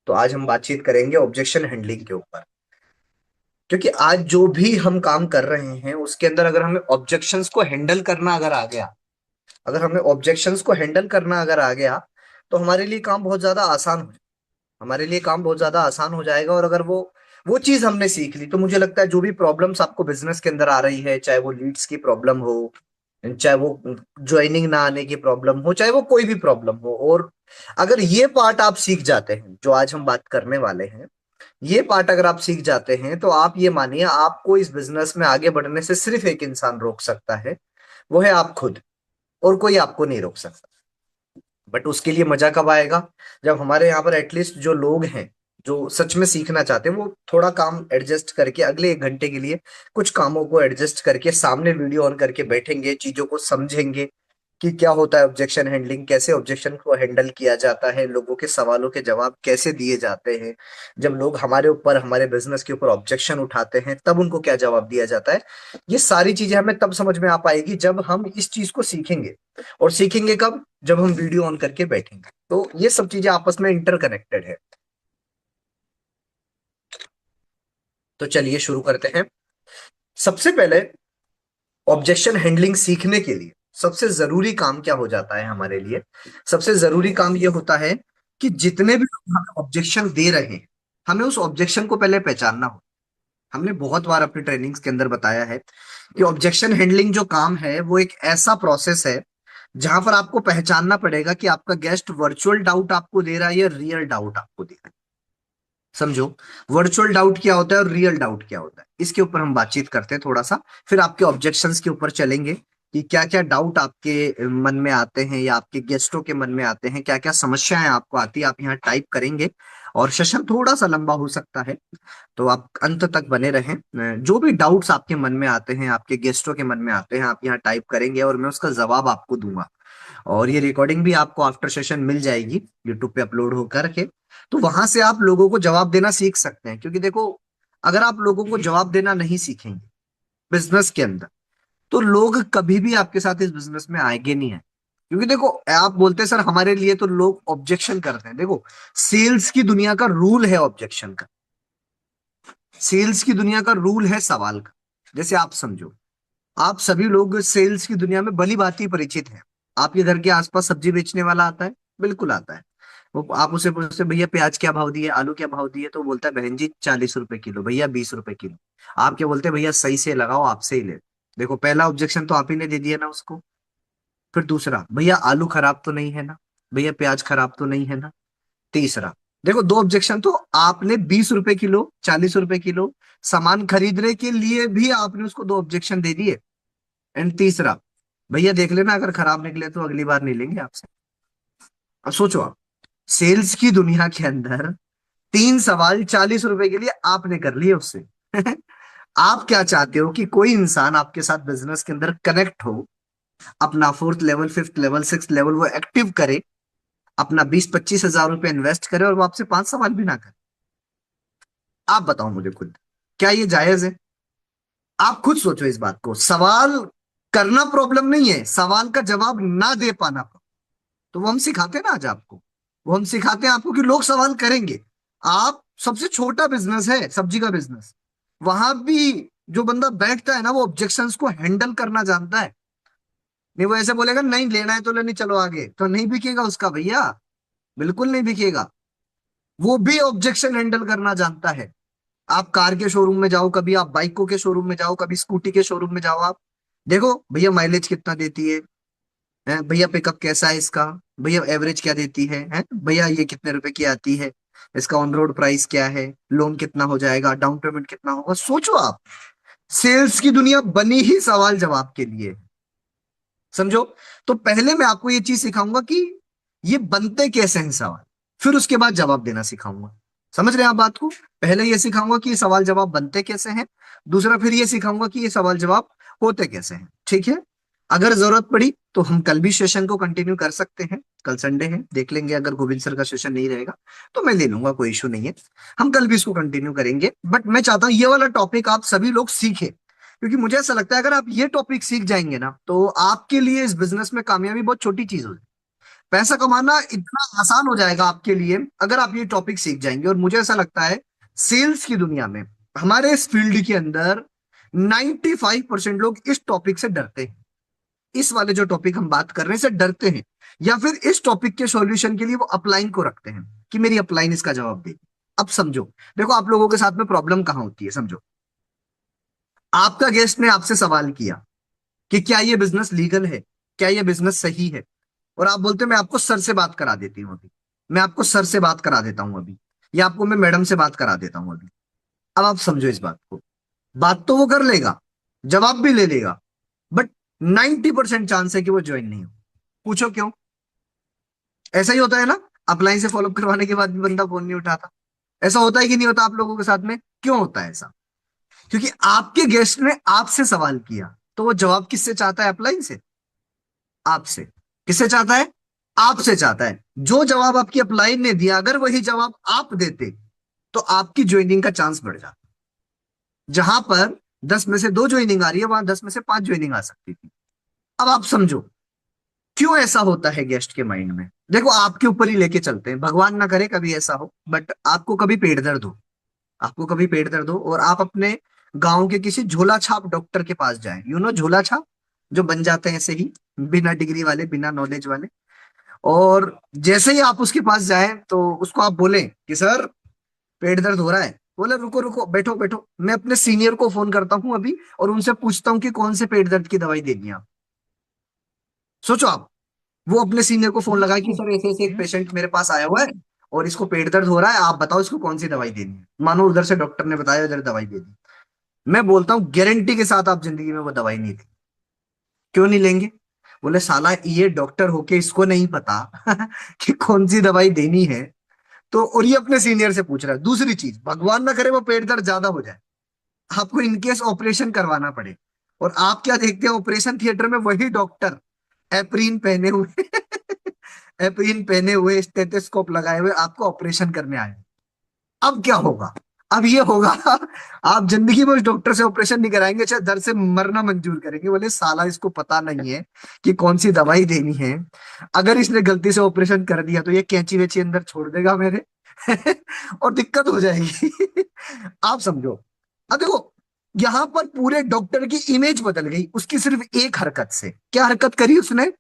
तो आज हम बातचीत करेंगे ऑब्जेक्शन हैंडलिंग के ऊपर। क्योंकि आज जो भी हम काम कर रहे हैं उसके अंदर अगर हमें ऑब्जेक्शंस को हैंडल करना अगर आ गया, अगर हमें ऑब्जेक्शंस को हैंडल करना अगर आ गया, तो हमारे लिए काम बहुत ज्यादा आसान हो, हमारे लिए काम बहुत ज्यादा आसान हो जाएगा। और अगर वो चीज हमने सीख ली, तो मुझे लगता है जो भी प्रॉब्लम्स आपको बिजनेस के अंदर आ रही है, चाहे वो लीड्स की प्रॉब्लम हो, चाहे वो ज्वाइनिंग ना आने की प्रॉब्लम हो, चाहे वो कोई भी प्रॉब्लम हो, और अगर ये पार्ट आप सीख जाते हैं जो आज हम बात करने वाले हैं, ये पार्ट अगर आप सीख जाते हैं, तो आप ये मानिए आपको इस बिजनेस में आगे बढ़ने से सिर्फ एक इंसान रोक सकता है, वो है आप खुद। और कोई आपको नहीं रोक सकता। बट उसके लिए मजा कब आएगा? जब हमारे यहाँ पर एटलीस्ट जो लोग हैं जो सच में सीखना चाहते हैं, वो थोड़ा काम एडजस्ट करके अगले 1 घंटे के लिए कुछ कामों को एडजस्ट करके सामने वीडियो ऑन करके बैठेंगे, चीजों को समझेंगे कि क्या होता है ऑब्जेक्शन हैंडलिंग, कैसे ऑब्जेक्शन को हैंडल किया जाता है, लोगों के सवालों के जवाब कैसे दिए जाते हैं, जब लोग हमारे ऊपर, हमारे बिजनेस के ऊपर ऑब्जेक्शन उठाते हैं तब उनको क्या जवाब दिया जाता है। ये सारी चीजें हमें तब समझ में आ पाएगी जब हम इस चीज को सीखेंगे। और सीखेंगे कब? जब हम वीडियो ऑन करके बैठेंगे। तो ये सब चीजें आपस में इंटरकनेक्टेड है। तो चलिए शुरू करते हैं। सबसे पहले ऑब्जेक्शन हैंडलिंग सीखने के लिए सबसे जरूरी काम क्या हो जाता है हमारे लिए? सबसे जरूरी काम ये होता है कि जितने भी लोग हमें ऑब्जेक्शन दे रहे हैं, हमें उस ऑब्जेक्शन को पहले पहचानना हो। हमने बहुत बार अपनी ट्रेनिंग्स के अंदर बताया है कि ऑब्जेक्शन हैंडलिंग जो काम है वो एक ऐसा प्रोसेस है जहां पर आपको पहचानना पड़ेगा कि आपका गेस्ट वर्चुअल डाउट आपको दे रहा है या रियल डाउट आपको दे रहा है। समझो, वर्चुअल डाउट क्या होता है और रियल डाउट क्या होता है, इसके ऊपर हम बातचीत करते हैं थोड़ा सा। फिर आपके ऑब्जेक्शंस के ऊपर चलेंगे कि क्या क्या डाउट आपके मन में आते हैं या आपके गेस्टों के मन में आते हैं, क्या क्या समस्याएं आपको आती है, आप यहाँ टाइप करेंगे। और सेशन थोड़ा सा लंबा हो सकता है, तो आप अंत तक बने रहें। जो भी डाउट्स आपके मन में आते हैं, आपके गेस्टों के मन में आते हैं, आप यहाँ टाइप करेंगे और मैं उसका जवाब आपको दूंगा। और ये रिकॉर्डिंग भी आपको आफ्टर सेशन मिल जाएगी यूट्यूब पे अपलोड हो करके। तो वहां से आप लोगों को जवाब देना सीख सकते हैं। क्योंकि देखो, अगर आप लोगों को जवाब देना नहीं सीखेंगे बिजनेस के अंदर, तो लोग कभी भी आपके साथ इस बिजनेस में आएंगे नहीं है। क्योंकि देखो, आप बोलते हैं सर हमारे लिए तो लोग ऑब्जेक्शन करते हैं। देखो, सेल्स की दुनिया का रूल है ऑब्जेक्शन का। सेल्स की दुनिया का रूल है सवाल का। जैसे आप समझो, आप सभी लोग सेल्स की दुनिया में भली भांति परिचित हैं। आपके घर के आसपास सब्जी बेचने वाला आता है, बिल्कुल आता है। वो आप उसे पूछते भैया प्याज क्या भाव दिए, आलू क्या भाव दिए, तो वो बोलता है बहन जी 40 रुपए किलो, भैया 20 रुपए किलो। आप क्या बोलते हैं? भैया सही से लगाओ, आपसे ही ले। देखो, पहला ऑब्जेक्शन तो आप ही ने दे दिया ना उसको। फिर दूसरा, भैया आलू खराब तो नहीं है ना, भैया प्याज खराब तो नहीं है ना। तीसरा, देखो, दो ऑब्जेक्शन तो आपने 20 रुपए किलो, 40 रुपए किलो सामान खरीदने के लिए भी आपने उसको दो ऑब्जेक्शन दे दिए। एंड तीसरा, भैया देख लेना अगर खराब निकले तो अगली बार नहीं लेंगे आपसे। अब सोचो आप, सेल्स की दुनिया के अंदर 3 सवाल 40 रुपए के लिए आपने कर लिए उससे। आप क्या चाहते हो कि कोई इंसान आपके साथ बिजनेस के अंदर कनेक्ट हो, अपना 4th level, 5th level, 6th level वो एक्टिव करे, अपना 20-25 हजार रुपए इन्वेस्ट करे और वो आपसे 5 सवाल भी ना करे। आप बताओ मुझे खुद, क्या ये जायज है? आप खुद सोचो इस बात को। सवाल करना प्रॉब्लम नहीं है, सवाल का जवाब ना दे पाना। तो वो हम सिखाते हैं ना आज आपको, वो हम सिखाते हैं आपको कि लोग सवाल करेंगे। आप, सबसे छोटा बिजनेस है सब्जी का बिजनेस, वहां भी जो बंदा बैठता है ना, वो ऑब्जेक्शंस को हैंडल करना जानता है। नहीं वो ऐसे बोलेगा नहीं लेना है तो लेने चलो आगे, तो नहीं बिकेगा उसका भैया, बिल्कुल नहीं बिकेगा। वो भी ऑब्जेक्शन हैंडल करना जानता है। आप कार के शोरूम में जाओ, कभी आप बाइकों के शोरूम में जाओ, कभी स्कूटी के शोरूम में जाओ, आप देखो भैया माइलेज कितना देती है भैया पिकअप कैसा है इसका, भैया एवरेज क्या देती है भैया ये कितने रुपए की आती है, इसका ऑन रोड प्राइस क्या है, लोन कितना हो जाएगा, डाउन पेमेंट कितना होगा। सोचो आप, सेल्स की दुनिया बनी ही सवाल जवाब के लिए। समझो, तो पहले मैं आपको ये चीज सिखाऊंगा कि ये बनते कैसे हैं सवाल, फिर उसके बाद जवाब देना सिखाऊंगा। समझ रहे हैं आप बात को? पहले ये सिखाऊंगा कि ये सवाल जवाब बनते कैसे हैं, दूसरा फिर ये सिखाऊंगा कि ये सवाल जवाब होते कैसे हैं। ठीक है? अगर जरूरत पड़ी तो हम कल भी सेशन को कंटिन्यू कर सकते हैं। कल संडे है, देख लेंगे, अगर गोविंद सर का सेशन नहीं रहेगा तो मैं ले लूंगा, कोई इशू नहीं है। हम कल भी इसको कंटिन्यू करेंगे। बट मैं चाहता हूं ये वाला टॉपिक आप सभी लोग सीखें, क्योंकि मुझे ऐसा लगता है अगर आप ये टॉपिक सीख जाएंगे ना, तो आपके लिए इस बिजनेस में कामयाबी बहुत छोटी चीज हो जाए। पैसा कमाना इतना आसान हो जाएगा आपके लिए अगर आप ये टॉपिक सीख जाएंगे। और मुझे ऐसा लगता है सेल्स की दुनिया में, हमारे इस फील्ड के अंदर 95% लोग इस टॉपिक से डरते हैं। इस वाले जो टॉपिक हम बात कर रहे हैं इससे डरते हैं, या फिर इस टॉपिक के सॉल्यूशन के लिए वो अपलाइन को रखते हैं कि मेरी अपलाइन इसका जवाब देगी। अब समझो, देखो आप लोगों के साथ में प्रॉब्लम कहां होती है, समझो। आपका गेस्ट ने आपसे सवाल किया कि क्या ये बिजनेस लीगल है, क्या ये बिजनेस सही है, और आप बोलते हो मैं आपको सर से बात करा देती हूँ अभी, मैं आपको सर से बात करा देता हूँ अभी, या आपको मैं मैडम से बात करा देता हूँ अभी। अब आप समझो इस बात को, बात तो वो कर लेगा, जवाब भी ले लेगा, बट 90% चांस है कि वो ज्वाइन नहीं हो। पूछो क्यों? ऐसा ही होता है ना, अपलाइन से फॉलोअप करवाने के बाद भी बंदा फोन नहीं उठाता। ऐसा होता है कि नहीं होता आप लोगों के साथ में? क्यों होता है ऐसा? क्योंकि आपके गेस्ट ने आपसे सवाल किया, तो वो जवाब किससे चाहता है? अपलाइन से? आपसे। किससे चाहता है? आपसे चाहता है। जो जवाब आपकी अपलाइन ने दिया, अगर वही जवाब आप देते तो आपकी ज्वाइनिंग का चांस बढ़ जाता। जहां पर 10 में से 2 ज्वाइनिंग आ रही है, वहां 10 में से 5 ज्वाइनिंग आ सकती थी। अब आप समझो क्यों ऐसा होता है गेस्ट के माइंड में। देखो आपके ऊपर ही लेके चलते हैं, भगवान ना करे कभी ऐसा हो, बट आपको कभी पेट दर्द हो, आपको कभी पेट दर्द हो और आप अपने गांव के किसी झोला छाप डॉक्टर के पास जाएं, झोला छाप जो बन जाते हैं ऐसे ही, बिना डिग्री वाले, बिना नॉलेज वाले। और जैसे ही आप उसके पास जाएं तो उसको आप बोलें कि सर पेट दर्द हो रहा है, बोले रुको रुको, बैठो बैठो, मैं अपने सीनियर को फोन करता हूँ अभी और उनसे पूछता हूँ कि कौन से पेट दर्द की दवाई देनी है आप। सोचो आप, वो अपने सीनियर को फोन लगाया कि सर ऐसे ऐसे एक पेशेंट मेरे पास आया हुआ है और इसको पेट दर्द हो रहा है, आप बताओ इसको कौन सी दवाई देनी है। मानो उधर से डॉक्टर ने बताया, इधर दवाई दे दी। मैं बोलता हूँ गारंटी के साथ आप जिंदगी में वो दवाई नहीं लेंगे। क्यों नहीं लेंगे? बोले साला ये डॉक्टर होके इसको नहीं पता कि कौन सी दवाई देनी है। तो और ये अपने सीनियर से पूछ रहा है। दूसरी चीज, भगवान ना करे वो पेट दर्द ज्यादा हो जाए, आपको इनकेस ऑपरेशन करवाना पड़े, और आप क्या देखते हैं ऑपरेशन थिएटर में वही डॉक्टर एप्रीन पहने हुए एप्रीन पहने हुए, स्टेथोस्कोप लगाए हुए आपको ऑपरेशन करने आए। अब क्या होगा? अब ये होगा आप जिंदगी में उस डॉक्टर से ऑपरेशन नहीं कराएंगे, चाहे दर्द से मरना मंजूर करेंगे। बोले साला इसको पता नहीं है कि कौन सी दवाई देनी है, अगर इसने गलती से ऑपरेशन कर दिया तो ये कैंची वेची अंदर छोड़ देगा मेरे और दिक्कत हो जाएगी आप समझो। अब देखो, यहां पर पूरे डॉक्टर की इमेज बदल गई उसकी सिर्फ एक हरकत से। क्या हरकत करी उसने?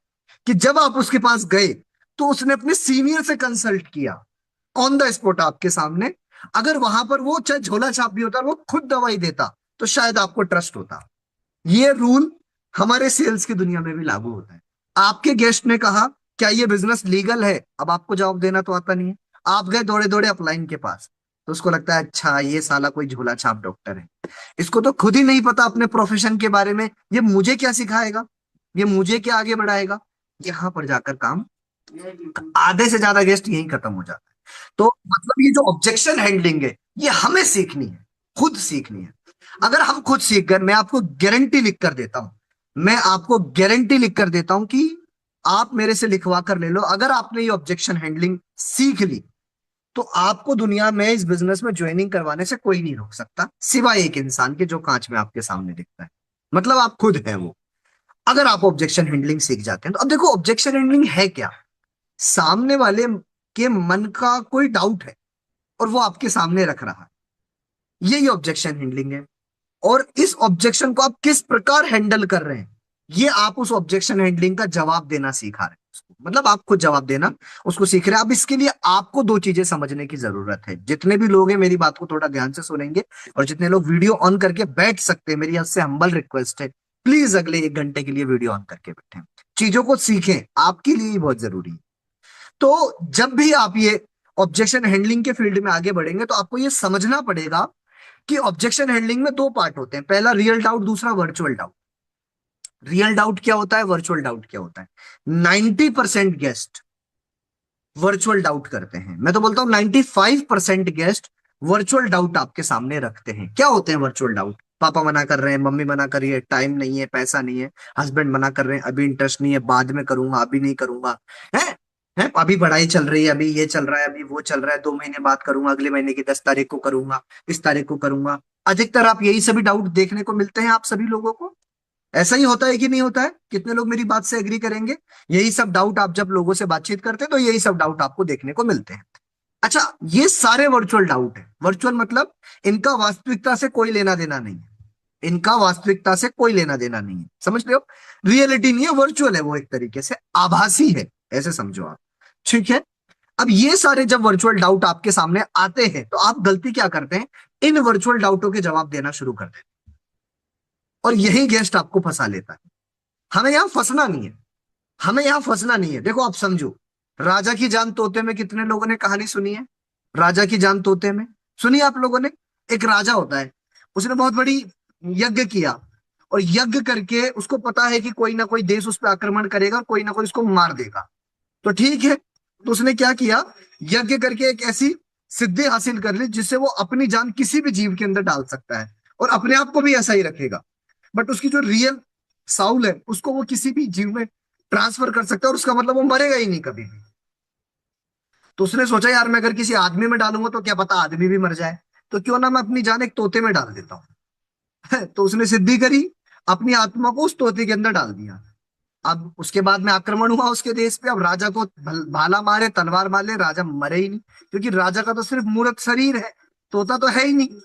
कि जब आप उसके पास गए तो उसने अपने सीनियर से कंसल्ट किया ऑन द स्पॉट आपके सामने। अगर वहां पर वो चाहे झोला छाप भी होता और वो खुद दवाई देता तो शायद आपको ट्रस्ट होता। ये रूल हमारे सेल्स की दुनिया में भी लागू होता है। आपके गेस्ट ने कहा क्या ये बिजनेस लीगल है, अब आपको जवाब देना तो आता नहीं है। आप गए दौड़े दौड़े अपलाइन के पास, तो उसको लगता है अच्छा ये साला कोई झोला छाप डॉक्टर है, इसको तो खुद ही नहीं पता अपने प्रोफेशन के बारे में, ये मुझे क्या सिखाएगा, ये मुझे क्या आगे बढ़ाएगा। यहां पर जाकर काम, आधे से ज्यादा गेस्ट यही खत्म हो जाता है। तो मतलब ये जो ऑब्जेक्शन हैंडलिंग है ये हमें सीखनी है, खुद सीखनी है। अगर हम खुद सीख गए, मैं आपको गारंटी लिख कर देता हूं, मैं आपको गारंटी लिख कर देता हूं कि आप मेरे से लिखवा कर ले लो, अगर आपने ये ऑब्जेक्शन हैंडलिंग सीख ली तो आपको दुनिया में इस बिजनेस में ज्वाइनिंग करवाने से कोई नहीं रोक सकता, सिवाय एक इंसान के जो कांच में आपके सामने दिखता है, मतलब आप खुद है वो। अगर आप ऑब्जेक्शन हैंडलिंग सीख जाते हैं तो अब देखो ऑब्जेक्शन हैंडलिंग है क्या। सामने वाले के मन का कोई डाउट है और वो आपके सामने रख रहा है, यही ऑब्जेक्शन हैंडलिंग है। और इस ऑब्जेक्शन को आप किस प्रकार हैंडल कर रहे हैं, ये आप उस ऑब्जेक्शन हैंडलिंग का जवाब देना सिखा रहे हैं उसको, मतलब आप खुद जवाब देना उसको सीख रहे हैं। अब इसके लिए आपको 2 चीजें समझने की जरूरत है। जितने भी लोग हैं मेरी बात को थोड़ा ध्यान से सुनेंगे, और जितने लोग वीडियो ऑन करके बैठ सकते हैं, मेरी आपसे हम्बल रिक्वेस्ट है, प्लीज अगले 1 घंटे के लिए वीडियो ऑन करके बैठे, चीजों को सीखें, आपके लिए ही बहुत जरूरी है। तो जब भी आप ये ऑब्जेक्शन हैंडलिंग के फील्ड में आगे बढ़ेंगे तो आपको ये समझना पड़ेगा कि ऑब्जेक्शन हैंडलिंग में 2 पार्ट होते हैं, पहला रियल डाउट, दूसरा वर्चुअल डाउट। रियल डाउट क्या होता है, वर्चुअल डाउट क्या होता है? 90% गेस्ट वर्चुअल डाउट करते हैं, मैं तो बोलता हूं 95% गेस्ट वर्चुअल डाउट आपके सामने रखते हैं। क्या होते हैं वर्चुअल डाउट? पापा मना कर रहे हैं, मम्मी मना कर रही है, टाइम नहीं है, पैसा नहीं है, हस्बैंड मना कर रहे हैं, अभी इंटरेस्ट नहीं है, बाद में करूंगा, अभी नहीं करूंगा, है है अभी पढ़ाई चल रही है, अभी ये चल रहा है, अभी वो चल रहा है, 2 महीने बाद करूंगा, अगले महीने की 10 तारीख को करूंगा, इस तारीख को करूंगा। अधिकतर आप यही सभी डाउट देखने को मिलते हैं आप सभी लोगों को। ऐसा ही होता है कि नहीं होता है? कितने लोग मेरी बात से एग्री करेंगे? यही सब डाउट आप जब लोगों से बातचीत करते हैं तो यही सब डाउट आपको देखने को मिलते हैं। अच्छा, ये सारे वर्चुअल डाउट है। वर्चुअल मतलब इनका वास्तविकता से कोई लेना देना नहीं है। इनका वास्तविकता से कोई लेना देना नहीं है, समझ रहे हो? रियलिटी नहीं है, वर्चुअल है, वो एक तरीके से आभासी है, ऐसे समझो आप। ठीक है। अब ये सारे जब वर्चुअल डाउट आपके सामने आते हैं तो आप गलती क्या करते हैं? इन वर्चुअल डाउटों के जवाब देना शुरू कर देते हैं, और यही गेस्ट आपको फंसा लेता है। हमें यहां फंसना नहीं है। हमें यहां फंसना नहीं है। देखो आप समझो, राजा की जान तोते में कितने लोगों ने कहानी सुनी है? राजा की जान तोते में सुनी है आप लोगों ने? एक राजा होता है, उसने बहुत बड़ी यज्ञ किया, और यज्ञ करके उसको पता है कि कोई ना कोई देश उस पर आक्रमण करेगा और कोई ना कोई उसको मार देगा। तो ठीक है, तो उसने क्या किया? यज्ञ करके एक ऐसी सिद्धि हासिल कर ली जिससे वो अपनी जान किसी भी जीव के अंदर डाल सकता है, और अपने आप को भी ऐसा ही रखेगा। बट उसकी जो रियल साउल है उसको वो किसी भी जीव में ट्रांसफर कर सकता है, और उसका मतलब वो मरेगा ही नहीं कभी भी। तो उसने सोचा यार मैं अगर किसी आदमी में डालूंगा तो क्या पता आदमी भी मर जाए, तो क्यों ना मैं अपनी जान एक तोते में डाल देता हूँ। तो उसने सिद्धि करी, अपनी आत्मा को उस तोते के अंदर डाल दिया। अब उसके बाद में आक्रमण हुआ उसके देश पे। अब राजा को भाला मारे, तलवार मारे, राजा मरे ही नहीं, क्योंकि राजा का तो सिर्फ मूर्त शरीर है, तोता तो है ही नहीं।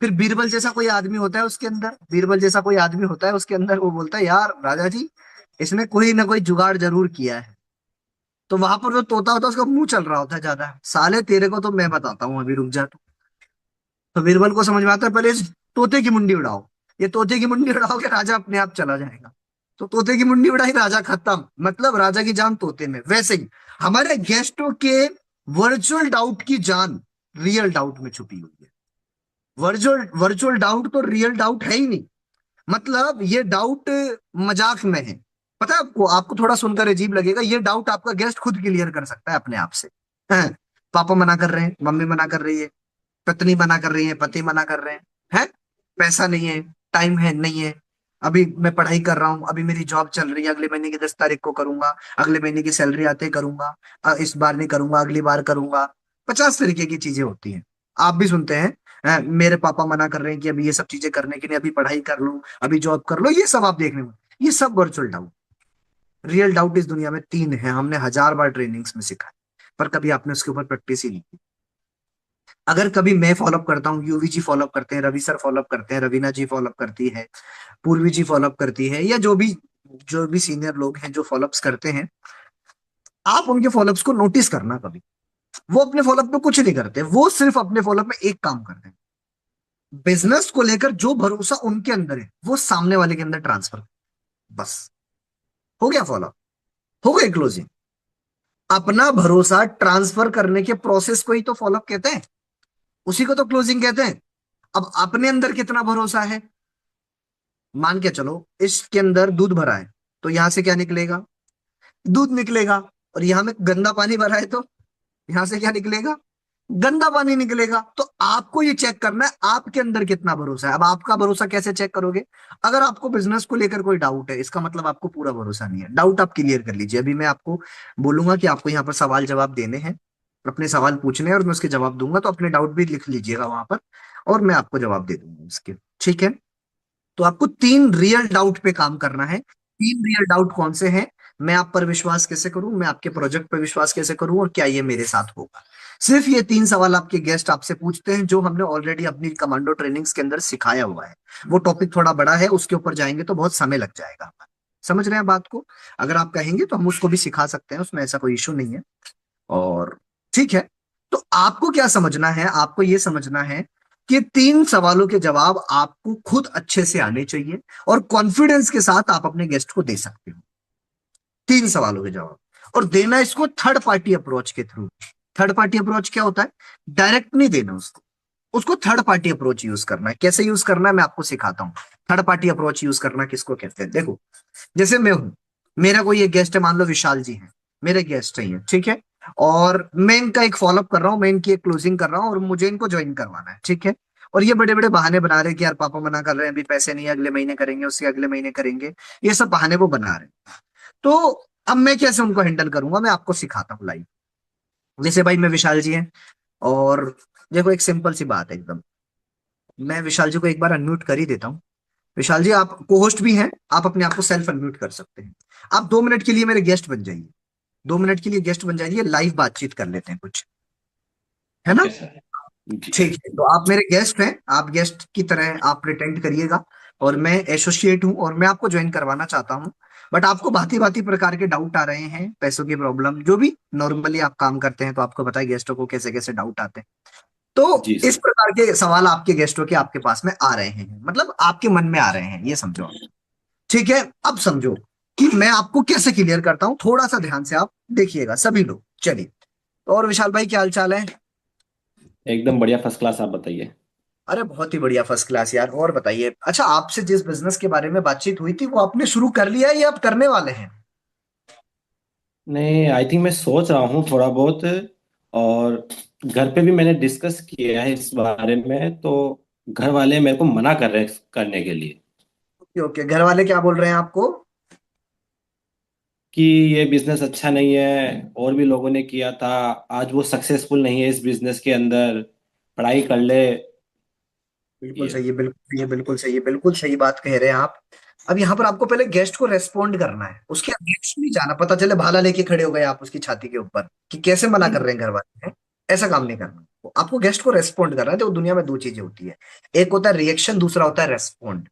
फिर बीरबल जैसा कोई आदमी होता है उसके अंदर, बीरबल जैसा कोई आदमी होता है उसके अंदर, वो बोलता है यार राजा जी, इसने कोई ना कोई जुगाड़ जरूर किया है। तो वहां पर जो तोता होता है उसका मुंह चल रहा होता है ज्यादा, साले तेरे को तो मैं बताता हूँ, अभी रुक जा तू। तो बीरबल को समझ में आता है पहले इस तोते की मुंडी उड़ाओ। ये तोते की मुंडी उड़ाओगे राजा अपने आप चला जाएगा। तो तोते की मुंडी उड़ाई, राजा खत्म, मतलब राजा की जान तोते में। वैसे ही हमारे गेस्टों के वर्चुअल डाउट की जान रियल डाउट में छुपी हुई है। वर्चुअल वर्चुअल डाउट तो रियल डाउट है ही नहीं। मतलब ये डाउट मजाक में है। पता है आपको? आपको थोड़ा सुनकर अजीब लगेगा, ये डाउट आपका गेस्ट खुद क्लियर कर सकता है अपने आप से। हैं? पापा मना कर रहे हैं, मम्मी मना कर रही है, पत्नी मना कर रही है, पति मना कर रहे हैं, पैसा नहीं है, टाइम है नहीं है, अभी मैं पढ़ाई कर रहा हूँ, अभी मेरी जॉब चल रही है, अगले महीने की 10 तारीख को करूंगा, अगले महीने की सैलरी आते ही करूंगा, इस बार नहीं करूंगा, अगली बार करूंगा। 50 तरीके की चीजें होती हैं, आप भी सुनते हैं। मेरे पापा मना कर रहे हैं कि अभी ये सब चीजें करने के लिए, अभी पढ़ाई कर लो, अभी जॉब कर लो, ये सब आप देखने में। ये सब वर्चुअल डाउट। रियल डाउट इस दुनिया में तीन है, हमने 1000 बार ट्रेनिंग्स में सीखा है, पर कभी आपने उसके ऊपर प्रैक्टिस ही नहीं की। अगर कभी मैं फॉलोअप करता हूँ, यूवी जी फॉलोअप करते हैं, रवि सर फॉलोअप करते हैं, रवीना जी फॉलोअप करती है, पूर्वी जी फॉलोअप करती है, या जो भी सीनियर लोग हैं जो फॉलोअप्स करते हैं, आप उनके फॉलोअप्स को नोटिस करना कभी। वो अपने फॉलोअप में कुछ नहीं करते, वो सिर्फ अपने फॉलोअप में एक काम करते हैं, बिजनेस को लेकर जो भरोसा उनके अंदर है वो सामने वाले के अंदर ट्रांसफर। बस, हो गया फॉलोअप, हो गई क्लोजिंग। अपना भरोसा ट्रांसफर करने के प्रोसेस को ही तो फॉलोअप कहते हैं, उसी को तो क्लोजिंग कहते हैं। अब अपने अंदर कितना भरोसा है? मान के चलो इसके अंदर दूध भरा है, तो यहां से क्या निकलेगा? दूध निकलेगा। और यहां में गंदा पानी भरा है तो यहां से क्या निकलेगा? गंदा पानी निकलेगा। तो आपको ये चेक करना है आपके अंदर कितना भरोसा है। अब आपका भरोसा कैसे चेक करोगे? अगर आपको बिजनेस को लेकर कोई डाउट है, इसका मतलब आपको पूरा भरोसा नहीं है। डाउट आप क्लियर कर लीजिए। अभी मैं आपको बोलूंगा कि आपको यहाँ पर सवाल जवाब देने हैं, अपने सवाल पूछने हैं, और मैं उसके जवाब दूंगा, तो अपने डाउट भी लिख लीजिएगा वहां पर, और मैं आपको जवाब दे दूंगा उसके। ठीक है? तो आपको 3 रियल डाउट पे काम करना है। 3 रियल डाउट कौन से हैं? मैं आप पर विश्वास कैसे करूं, मैं आपके प्रोजेक्ट पर विश्वास कैसे करूं, और क्या ये मेरे साथ होगा? सिर्फ ये 3 सवाल आपके गेस्ट आपसे पूछते हैं, जो हमने ऑलरेडी अपनी कमांडो ट्रेनिंग्स के अंदर सिखाया हुआ है। वो टॉपिक थोड़ा बड़ा है, उसके ऊपर जाएंगे तो बहुत समय लग जाएगा हमारा। समझ रहे हैं बात को? अगर आप कहेंगे तो हम उसको भी सिखा सकते हैं, उसमें ऐसा कोई इशू नहीं है। और ठीक है, तो आपको क्या समझना है? आपको ये समझना है कि 3 सवालों के जवाब आपको खुद अच्छे से आने चाहिए, और कॉन्फिडेंस के साथ आप अपने गेस्ट को दे सकते हो 3 सवालों के जवाब। और देना इसको थर्ड पार्टी अप्रोच के थ्रू। थर्ड पार्टी अप्रोच क्या होता है? डायरेक्ट नहीं देना उसको, उसको थर्ड पार्टी अप्रोच यूज करना है। कैसे यूज करना है मैं आपको सिखाता हूँ। थर्ड पार्टी अप्रोच यूज करना किसको कहते हैं? देखो, जैसे मैं हूं, मेरा कोई एक गेस्ट है, मान लो विशाल जी हैं, मेरे गेस्ट हैं ये, ठीक है? और मैं इनका एक फॉलोअप कर रहा हूँ, मैं इनकी एक क्लोजिंग कर रहा हूँ, और मुझे इनको ज्वाइन करवाना है, ठीक है? और ये बड़े बड़े बहाने बना रहे हैं कि यार पापा मना कर रहे हैं, अभी पैसे नहीं है, अगले महीने करेंगे, उसके अगले महीने करेंगे। ये सब बहाने वो बना रहे हैं। तो अब मैं कैसे उनको हैंडल करूंगा, मैं आपको सिखाता हूँ लाइव। जैसे भाई मैं विशाल जी हैं, और देखो एक सिंपल सी बात है एकदम, मैं विशाल जी को एक बार अनम्यूट कर ही देता हूँ। विशाल जी आप को होस्ट भी हैं, आप अपने आप को सेल्फ अनम्यूट कर सकते हैं। आप 2 मिनट के लिए मेरे गेस्ट बन जाइए। 2 मिनट के लिए गेस्ट बन जाइए, लाइव बातचीत कर लेते हैं कुछ, है ना? Okay sir. जी। ठीक है, तो आप मेरे गेस्ट हैं, आप गेस्ट की तरह आप प्रिटेंड करिएगा। और मैं एसोसिएट हूँ और मैं आपको ज्वाइन करवाना चाहता हूँ। बट आपको भांति भांति प्रकार के डाउट आ रहे हैं, पैसों की प्रॉब्लम, जो भी नॉर्मली आप काम करते हैं तो आपको पता है गेस्टों को कैसे कैसे डाउट आते हैं। तो जी इस सर। प्रकार के सवाल आपके गेस्टों के आपके पास में आ रहे हैं, मतलब आपके मन में आ रहे हैं, ये समझो आप। ठीक है, अब समझो कि मैं आपको कैसे क्लियर करता हूँ, थोड़ा सा ध्यान से आप देखिएगा सभी लोग। चलिए, और विशाल भाई क्या हाल चाल है? एकदम बढ़िया, फर्स्ट क्लास। आप बताइए। अरे बहुत ही बढ़िया, फर्स्ट क्लास यार। और बताइए, अच्छा आपसे जिस बिजनेस के बारे में बातचीत हुई थी वो आपने शुरू कर लिया है या आप करने वाले हैं? नहीं, आई थिंक मैं सोच रहा हूँ थोड़ा बहुत। और घर पे भी मैंने डिस्कस किया है इस बारे में, तो घर वाले मेरे को मना कर रहे हैं करने के लिए। ओके ओके, घर वाले क्या बोल रहे हैं आपको? कि ये बिजनेस अच्छा नहीं है, और भी लोगों ने किया था, आज वो सक्सेसफुल नहीं है इस बिजनेस के अंदर, पढ़ाई कर ले। बिल्कुल ये। सही है, बिल्कुल सही है, बिल्कुल सही है, बिल्कुल सही बात कह रहे हैं आप। अब यहाँ पर आपको पहले गेस्ट को रेस्पॉन्ड करना है, उसके अगेंस्ट नहीं जाना। पता चले भाला लेके खड़े हो गए आप उसकी छाती के ऊपर कि कैसे मना कर रहे हैं घर वाले हैं। ऐसा काम नहीं करना। तो आपको गेस्ट को रेस्पॉन्ड करना है। तो दुनिया में दो चीजें होती है, एक होता है रिएक्शन, दूसरा होता है रेस्पॉन्ड।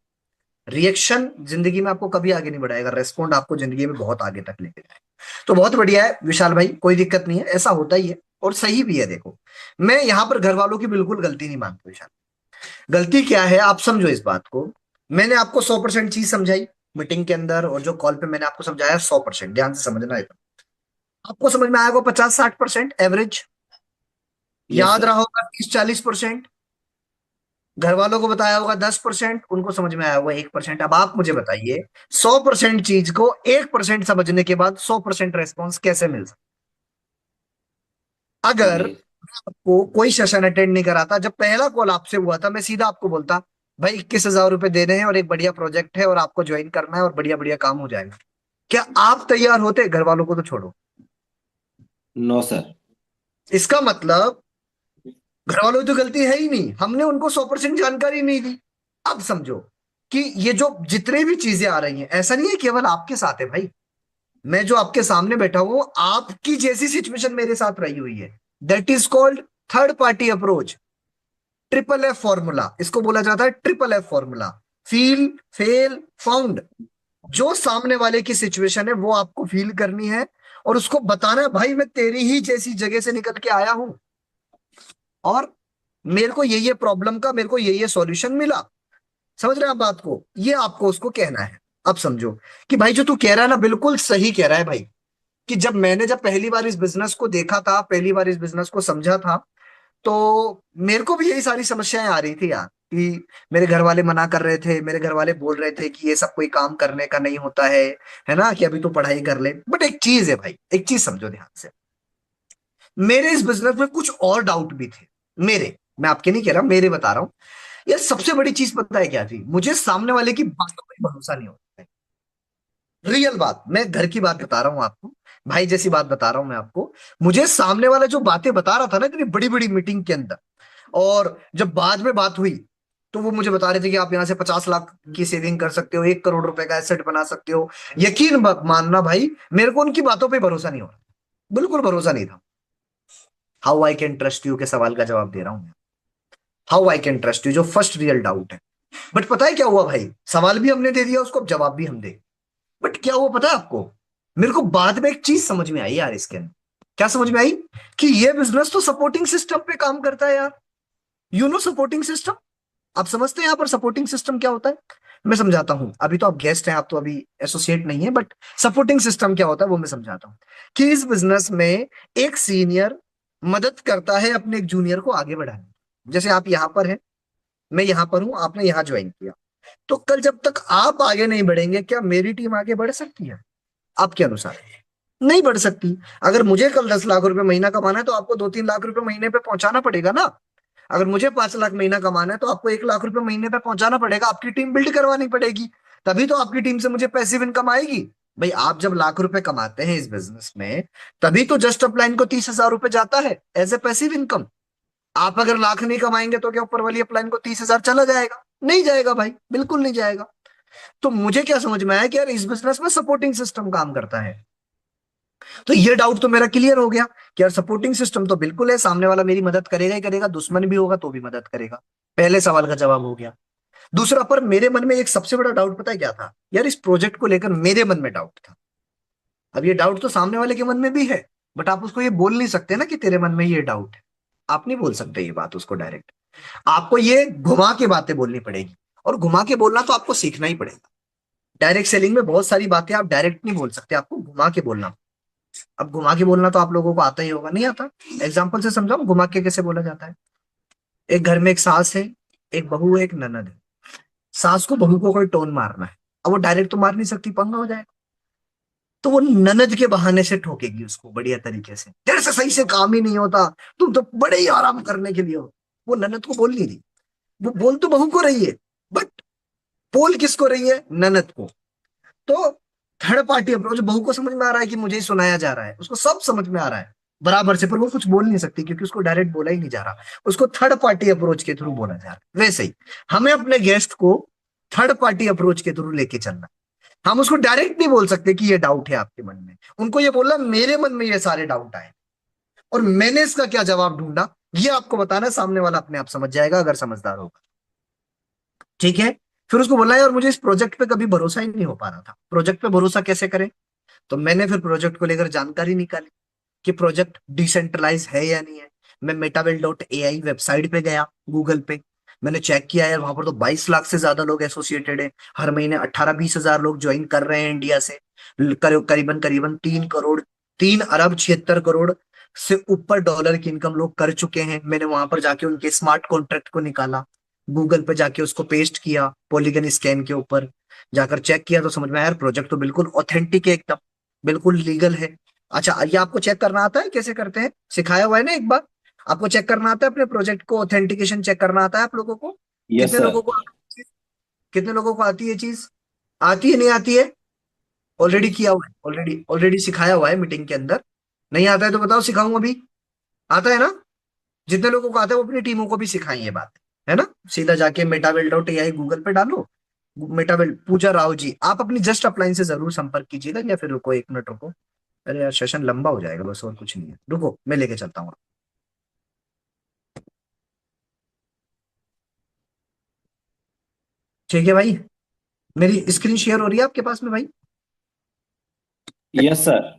रिएक्शन जिंदगी में आपको कभी आगे नहीं बढ़ाएगा, रेस्पॉन्ड आपको जिंदगी में बहुत आगे तक लेके जाएगा। तो बहुत बढ़िया है विशाल भाई, कोई दिक्कत नहीं है, ऐसा होता ही है और सही भी है। देखो, मैं यहाँ पर घर वालों की बिल्कुल गलती नहीं मानता विशाल। गलती क्या है आप समझो इस बात को। मैंने आपको 100% चीज समझाई मीटिंग के अंदर, और जो कॉल पे मैंने आपको समझाया 100%, ध्यान से समझना है। आपको समझ में आया होगा 50-60% एवरेज, यस याद सर। रहा होगा 30-40%, घर वालों को बताया होगा 10%, उनको समझ में आया होगा 1%। अब आप मुझे बताइए, 100% चीज को 1% समझने के बाद 100% रेस्पॉन्स कैसे मिल सकता? अगर जी। आपको कोई सेशन अटेंड नहीं कराता, जब पहला कॉल आपसे हुआ था मैं सीधा आपको बोलता भाई 21,000 रुपए देने हैं और एक बढ़िया प्रोजेक्ट है और आपको ज्वाइन करना है और बढ़िया बढ़िया काम हो जाएगा, क्या आप तैयार होते? घर वालों को तो छोड़ो। No sir. इसका मतलब घर वालों की तो गलती है ही नहीं, हमने उनको 100% जानकारी नहीं दी। अब समझो कि ये जो जितने भी चीजें आ रही हैं, ऐसा नहीं है केवल आपके साथ है भाई। मैं जो आपके सामने बैठा हूं, आपकी जैसी सिचुएशन मेरे साथ रही हुई है। That is called third party approach. Triple F formula इसको बोला जाता है, triple F formula. Feel, fail, found. जो सामने वाले की सिचुएशन है वो आपको फील करनी है और उसको बताना है भाई मैं तेरी ही जैसी जगह से निकल के आया हूं और मेरे को ये प्रॉब्लम का मेरे को ये सॉल्यूशन मिला। समझ रहे हैं आप बात को? ये आपको उसको कहना है। अब समझो कि भाई जो तू कह रहा है ना बिल्कुल सही कह रहा है भाई। कि जब पहली बार इस बिजनेस को देखा था, पहली बार इस बिजनेस को समझा था, तो मेरे को भी यही सारी समस्याएं आ रही थी यार। कि मेरे घर वाले मना कर रहे थे, मेरे घर वाले बोल रहे थे कि ये सब कोई काम करने का नहीं होता है ना, कि अभी तो पढ़ाई कर ले। बट एक चीज है भाई, एक चीज समझो ध्यान से। मेरे इस बिजनेस में कुछ और डाउट भी थे मेरे। मैं आपके नहीं कह रहा, मेरे बता रहा हूँ। यार सबसे बड़ी चीज पता है क्या थी? मुझे सामने वाले की बातों पर भरोसा नहीं होता है। रियल बात, मैं घर की बात बता रहा हूँ आपको, भाई जैसी बात बता रहा हूं मैं आपको। मुझे सामने वाला जो बातें बता रहा था ना इतनी बड़ी बड़ी मीटिंग के अंदर, और जब बाद में बात हुई तो वो मुझे बता रहे थे कि आप यहाँ से 50 लाख की सेविंग कर सकते हो, 1 करोड़ रुपए का एसेट बना सकते हो। यकीन मानना भाई, मेरे को उनकी बातों पे भरोसा नहीं हो रहा, बिल्कुल भरोसा नहीं था। How I can trust you के सवाल का जवाब दे रहा हूं मैं। How I can trust you जो फर्स्ट रियल डाउट है। बट पता है क्या हुआ भाई? सवाल भी हमने दे दिया उसको, अब जवाब भी हम दे। बट क्या हुआ पता है आपको? मेरे को बाद में एक चीज समझ में आई यार इसके अंदर। क्या समझ में आई? कि ये बिजनेस तो सपोर्टिंग सिस्टम पे काम करता है यार। You know supporting system? आप समझते हैं यहाँ पर सपोर्टिंग सिस्टम क्या होता है? मैं समझाता हूं। अभी तो आप गेस्ट हैं, आप तो अभी एसोसिएट नहीं है, बट सपोर्टिंग सिस्टम क्या होता है वो मैं समझाता हूं। कि इस बिजनेस में एक सीनियर मदद करता है अपने एक जूनियर को आगे बढ़ाने में। जैसे आप यहां पर हैं, मैं यहां पर हूं, आपने यहां ज्वाइन किया, तो कल जब तक आप आगे नहीं बढ़ेंगे क्या मेरी टीम आगे बढ़ सकती है आपके अनुसार? नहीं बढ़ सकती। अगर मुझे कल 10 लाख रुपए महीना कमाना है तो आपको 2-3 लाख रुपए महीने पे पहुंचाना पड़ेगा ना। अगर मुझे 5 लाख महीना कमाना है तो आपको 1 लाख रुपए महीने पे पहुंचाना पड़ेगा, आपकी टीम बिल्ड करवानी पड़ेगी। तभी तो आपकी टीम से मुझे पैसिव इनकम आएगी। भाई आप जब लाख रुपए कमाते हैं इस बिजनेस में, तभी तो जस्ट अपलाइन को 30,000 रुपए जाता है एज ए पैसिव इनकम। आप अगर लाख नहीं कमाएंगे तो क्या ऊपर वाली अपलाइन को 30,000 चला जाएगा? नहीं जाएगा भाई, बिल्कुल नहीं जाएगा। तो मुझे क्या समझ में आया कि यार इस बिजनेस में सपोर्टिंग सिस्टम काम करता है। तो ये डाउट तो मेरा क्लियर हो गया कि यार सपोर्टिंग सिस्टम तो बिल्कुल है, सामने वाला मेरी मदद करेगा ही करेगा, दुश्मन भी होगा तो भी मदद करेगा। पहले सवाल का जवाब हो गया। दूसरा, पर मेरे मन में एक सबसे बड़ा डाउट पता है क्या था यार, इस प्रोजेक्ट को लेकर मेरे मन में डाउट था। अब ये डाउट तो सामने वाले के मन में भी है, बट आप उसको ये बोल नहीं सकते ना कि तेरे मन में ये डाउट है। आप नहीं बोल सकते ये बात उसको डायरेक्ट। आपको ये घुमा के बातें बोलनी पड़ेगी, और घुमा के बोलना तो आपको सीखना ही पड़ेगा। डायरेक्ट सेलिंग में बहुत सारी बातें आप डायरेक्ट नहीं बोल सकते, आपको घुमा के बोलना। अब घुमा के बोलना तो आप लोगों को आता ही होगा, नहीं आता? एग्जाम्पल से समझाओ घुमा के कैसे बोला जाता है। एक घर में एक सास है, एक बहू है, एक ननद है। सास को बहू को कोई टोन मारना है, अब वो डायरेक्ट तो मार नहीं सकती, पंगा हो जाएगा। तो वो ननद के बहाने से ठोकेगी उसको बढ़िया तरीके से, तेरे से सही से काम ही नहीं होता, तुम तो बड़े ही आराम करने के लिए हो। वो ननद को बोल नहीं रही, वो बोल तो बहू को रही है, बट बोल किसको रही है? ननद को। तो थर्ड पार्टी अप्रोच, बहू को समझ में आ रहा है कि मुझे ही सुनाया जा रहा है, उसको सब समझ में आ रहा है बराबर से, पर वो कुछ बोल नहीं सकती क्योंकि उसको डायरेक्ट बोला ही नहीं जा रहा, उसको थर्ड पार्टी अप्रोच के थ्रू बोला जा रहा है। वैसे ही हमें अपने गेस्ट को थर्ड पार्टी अप्रोच के थ्रू लेके चलना। हम उसको डायरेक्ट नहीं बोल सकते कि ये डाउट है आपके मन में, उनको ये बोलना मेरे मन में ये सारे डाउट आए और मैंने इसका क्या जवाब ढूंढा, ये आपको बताना है। सामने वाला अपने आप समझ जाएगा अगर समझदार होगा, ठीक है? फिर उसको बोला है, और मुझे इस प्रोजेक्ट पे कभी भरोसा ही नहीं हो पा रहा था, प्रोजेक्ट पे भरोसा कैसे करें? तो मैंने फिर प्रोजेक्ट को लेकर जानकारी निकाली कि प्रोजेक्ट डिसेंट्रलाइज है या नहीं है। मैं मेटावेल.ai वेबसाइट पे गया, गूगल पे। मैंने चेक किया यार, वहां पर तो 22 लाख से ज्यादा लोग एसोसिएटेड हैं। हर महीने 18-20 हजार लोग ज्वाइन कर रहे हैं इंडिया से। करीबन करीबन 3 करोड़, 3 अरब 76 करोड़ से ऊपर डॉलर की इनकम लोग कर चुके हैं। मैंने वहां पर जाके उनके स्मार्ट कॉन्ट्रैक्ट को निकाला, गूगल पे जाके उसको पेस्ट किया पॉलीगन स्कैन के ऊपर, जाकर चेक किया तो समझ में आया यार प्रोजेक्ट तो बिल्कुल ऑथेंटिक है, एकदम बिल्कुल लीगल है। अच्छा, ये आपको चेक करना आता है कैसे करते हैं? सिखाया हुआ है ना एक बार। आपको चेक करना आता है अपने प्रोजेक्ट को, ऑथेंटिकेशन चेक करना आता है आप लोगों को? यस कितने सर। लोगों को कितने लोगों को आती है चीज? आती है, नहीं आती है? ऑलरेडी किया हुआ है, ऑलरेडी ऑलरेडी सिखाया हुआ है मीटिंग के अंदर। नहीं आता है तो बताओ, सिखाऊं अभी? आता है ना? जितने लोगों को आता है वो अपनी टीमों को भी सिखाएं ये बात, है ना? सीधा जाके मेटावेल.ai गूगल पे डालो, मेटावेल पूजा राव जी, आप अपनी जस्ट अपलाइन से जरूर संपर्क कीजिएगा। या फिर रुको, एक मिनट रुको। अरे यार सेशन लंबा हो जाएगा, बस और कुछ नहीं है, रुको मैं लेके चलता हूँ। ठीक है भाई, मेरी स्क्रीन शेयर हो रही है आपके पास में भाई? Yes sir.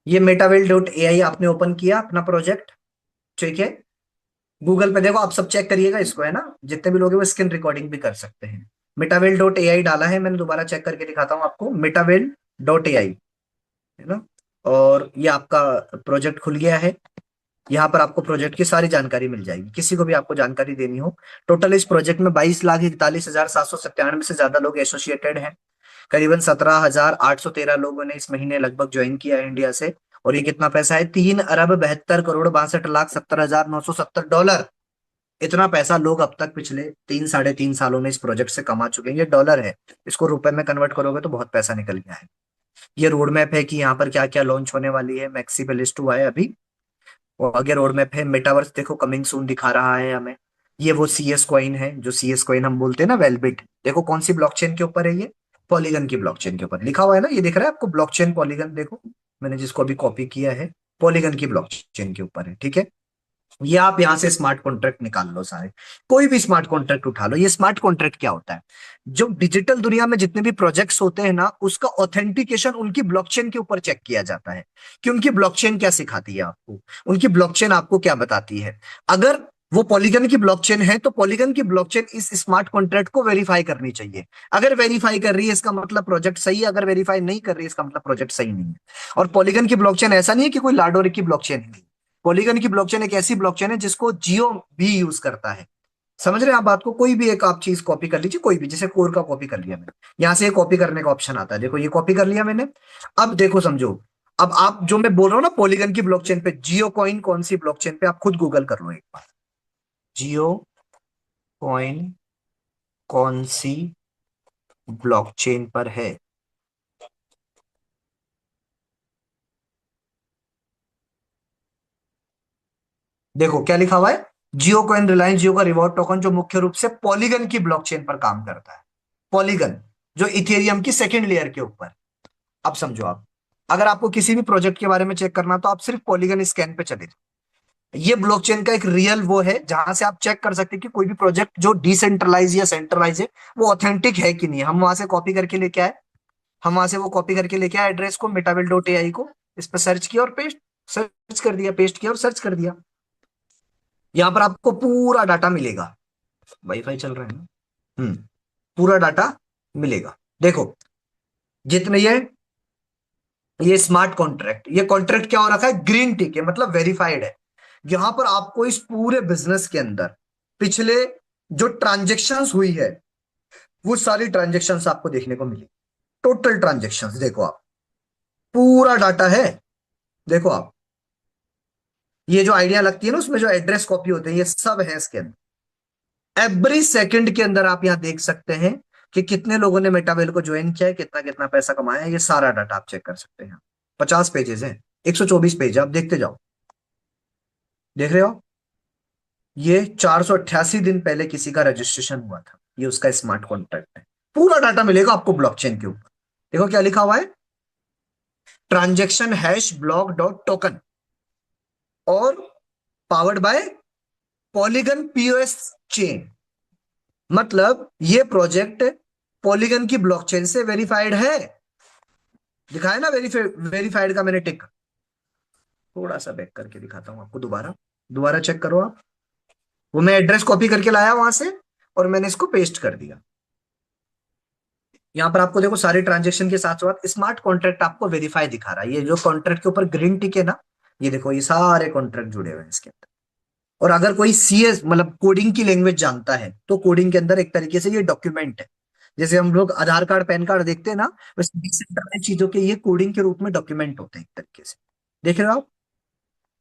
ये मेटावेल.ai आपने ओपन किया अपना प्रोजेक्ट, ठीक है? गूगल पे देखो, आप सब चेक करिएगा इसको, है ना? जितने भी लोग हैं वो स्क्रीन रिकॉर्डिंग भी कर सकते हैं। मेटावेल.ai डाला है मैंने, दोबारा चेक करके दिखाता हूँ आपको, मेटावेल.ai, है ना? और ये आपका प्रोजेक्ट खुल गया है। यहाँ पर आपको प्रोजेक्ट की सारी जानकारी मिल जाएगी, किसी को भी आपको जानकारी देनी हो। टोटल इस प्रोजेक्ट में 22,41,797 से ज्यादा लोग एसोसिएटेड हैं। करीबन 17,813 लोगों ने इस महीने लगभग ज्वाइन किया है इंडिया से। और ये कितना पैसा है? 3 अरब 72 करोड़ 62 लाख 70 हजार 970 डॉलर। इतना पैसा लोग अब तक पिछले 3 साढ़े 3 सालों में इस प्रोजेक्ट से कमा चुके हैं। ये डॉलर है, इसको रुपए में कन्वर्ट करोगे तो बहुत पैसा निकल गया है। ये रोड मैप है कि यहाँ पर क्या क्या लॉन्च होने वाली है। मैक्सी पे लिस्ट हुआ है अभी, और आगे रोड मैप है। मेटावर्स देखो कमिंग सून दिखा रहा है हमें। ये वो सीएस कॉइन है, जो सीएस कॉइन हम बोलते हैं ना, वेलबिट। देखो कौन सी ब्लॉकचेन के ऊपर है ये? पॉलीगन की ब्लॉकचेन के ऊपर लिखा हुआ है ना, ये दिख रहा है आपको? ब्लॉकचेन पॉलीगन देखो, मैंने जिसको अभी कॉपी किया है, पॉलीगन की ब्लॉकचेन के ऊपर है, ठीक है? ये आप यहाँ से स्मार्ट कॉन्ट्रैक्ट निकाल लो सारे, कोई भी स्मार्ट कॉन्ट्रैक्ट उठा लो। ये स्मार्ट कॉन्ट्रैक्ट क्या होता है? जो डिजिटल दुनिया में जितने भी प्रोजेक्ट्स होते हैं ना, उसका ऑथेंटिकेशन उनकी ब्लॉकचेन के ऊपर चेक किया जाता है कि उनकी ब्लॉकचेन क्या सिखाती है आपको, उनकी ब्लॉकचेन आपको क्या बताती है। अगर वो पॉलीगन की ब्लॉकचेन है तो पॉलीगन की ब्लॉकचेन इस स्मार्ट कॉन्ट्रैक्ट को वेरीफाई करनी चाहिए। अगर वेरीफाई कर रही है इसका मतलब प्रोजेक्ट सही है, अगर वेरीफाई नहीं कर रही है इसका मतलब प्रोजेक्ट सही नहीं है। और पॉलीगन की ब्लॉकचेन ऐसा नहीं है कि कोई लाडोर की ब्लॉकचेन है। पॉलीगन की ब्लॉकचेन एक ऐसी ब्लॉकचेन है जिसको जियो भी यूज करता है। समझ रहे हैं आप बात को? कोई भी एक आप चीज कॉपी कर लीजिए, कोई भी, जैसे कोर का कॉपी कर लिया मैंने, यहाँ से कॉपी करने का ऑप्शन आता है, देखो ये कॉपी कर लिया मैंने। अब देखो समझो, अब आप जो मैं बोल रहा हूँ ना, पॉलीगन की ब्लॉकचेन पे जियो कॉइन कौन सी ब्लॉकचेन पे, आप खुद गूगल कर लो एक बार। जियो कॉइन कौन सी ब्लॉकचेन पर है? देखो क्या लिखा हुआ है, जियो कॉइन, रिलायंस जियो का रिवॉर्ड टोकन, जो मुख्य रूप से पॉलीगन की ब्लॉकचेन पर काम करता है। पॉलीगन, जो इथेरियम की सेकेंड लेयर के ऊपर। अब समझो आप, अगर आपको किसी भी प्रोजेक्ट के बारे में चेक करना तो आप सिर्फ पॉलीगन स्कैन पे चले जाओ। ये ब्लॉकचेन का एक रियल वो है जहां से आप चेक कर सकते हैं कि कोई भी प्रोजेक्ट जो डिसेंट्रलाइज या सेंट्रलाइज है वो ऑथेंटिक है कि नहीं। हम वहां से कॉपी करके लेके आए, हम वहां से वो कॉपी करके लेके आए एड्रेस को, मेटावेल.ai को, इस पर सर्च किया और पेस्ट, सर्च कर दिया, पेस्ट किया और सर्च कर दिया। यहाँ पर आपको पूरा डाटा मिलेगा। वाईफाई चल रहा है ना? पूरा डाटा मिलेगा। देखो, जितने ये स्मार्ट कॉन्ट्रैक्ट, ये कॉन्ट्रैक्ट क्या हो रखा है, ग्रीन टिक है, मतलब वेरीफाइड है। यहां पर आपको इस पूरे बिजनेस के अंदर पिछले जो ट्रांजेक्शन्स हुई है वो सारी ट्रांजेक्शन्स आपको देखने को मिली। टोटल ट्रांजेक्शन्स देखो आप, पूरा डाटा है। देखो आप, ये जो आइडिया लगती है ना उसमें जो एड्रेस कॉपी होते हैं ये सब है इसके अंदर। एवरी सेकंड के अंदर आप यहां देख सकते हैं कि कितने लोगों ने मेटावेल को ज्वाइन किया है, कितना कितना पैसा कमाया है, ये सारा डाटा आप चेक कर सकते हैं। 50 पेजेस है, 124 पेज, आप देखते जाओ। देख रहे हो, ये 488 दिन पहले किसी का रजिस्ट्रेशन हुआ था, ये उसका स्मार्ट कॉन्ट्रैक्ट है। पूरा डाटा मिलेगा आपको ब्लॉकचेन के ऊपर। देखो क्या लिखा हुआ है, transaction hash block dot token और powered by Polygon POS chain. मतलब ये प्रोजेक्ट पॉलीगन की ब्लॉकचेन से वेरीफाइड है। दिखा है ना वेरीफाइड का मैंने टिक। थोड़ा सा बैक करके दिखाता हूं आपको, दोबारा दोबारा चेक करो आप। वो मैं एड्रेस कॉपी करके लाया वहां से और मैंने इसको पेस्ट कर दिया। यहाँ पर आपको देखो सारे ट्रांजेक्शन के साथ साथ स्मार्ट कॉन्ट्रैक्ट आपको वेरीफाई दिखा रहा है। ये जो कॉन्ट्रैक्ट के ऊपर ग्रीन टिक है ना, ये देखो ये सारे कॉन्ट्रैक्ट जुड़े हुए हैं इसके अंदर। और अगर कोई सीएस मतलब कोडिंग की लैंग्वेज जानता है तो कोडिंग के अंदर एक तरीके से ये डॉक्यूमेंट है। जैसे हम लोग आधार कार्ड पैन कार्ड देखते हैं ना, वैसे डिसेंट्रलाइज चीजों के ये कोडिंग के रूप में डॉक्यूमेंट होते हैं एक तरीके से। देख रहे हो आप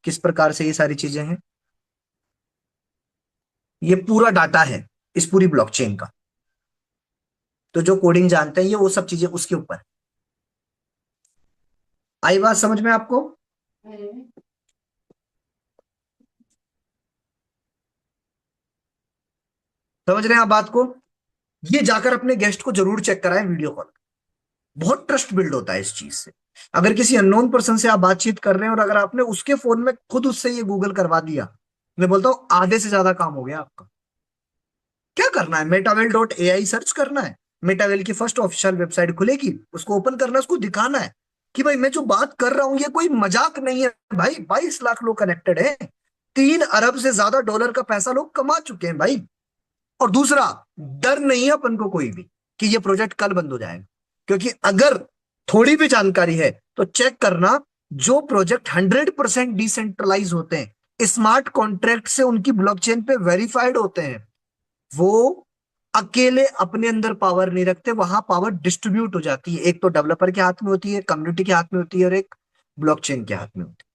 किस प्रकार से ये सारी चीजें हैं। ये पूरा डाटा है इस पूरी ब्लॉकचेन का। तो जो कोडिंग जानते हैं ये वो सब चीजें उसके ऊपर है। आई बात समझ में आपको? समझ रहे हैं आप बात को? ये जाकर अपने गेस्ट को जरूर चेक कराएं वीडियो कॉल। बहुत ट्रस्ट बिल्ड होता है इस चीज से। अगर किसी अननोन पर्सन से आप बातचीत कर रहे हैं और अगर आपने उसके फोन में खुद उससे ये गूगल करवा दिया, मैं बोलता हूं आधे से ज्यादा काम हो गया आपका। क्या करना है, मेटावेल.ai सर्च करना है। मेटावेल की फर्स्ट ऑफिशियल वेबसाइट खुलेगी, उसको ओपन करना है, उसको दिखाना है कि भाई मैं जो बात कर रहा हूं ये कोई मजाक नहीं है। भाई 22 लाख लोग कनेक्टेड हैं, 3 अरब से ज्यादा डॉलर का पैसा लोग कमा चुके हैं भाई। और दूसरा, डर नहीं है अपन को कोई भी कि ये प्रोजेक्ट कल बंद हो जाएगा। क्योंकि अगर थोड़ी भी जानकारी है तो चेक करना, जो प्रोजेक्ट 100% डिसेंट्रलाइज होते हैं, स्मार्ट कॉन्ट्रैक्ट से उनकी ब्लॉकचेन पे वेरीफाइड होते हैं, वो अकेले अपने अंदर पावर नहीं रखते, वहां पावर डिस्ट्रीब्यूट हो जाती है। एक तो डेवलपर के हाथ में होती है, कम्युनिटी के हाथ में होती है और एक ब्लॉकचेन के हाथ में होती है।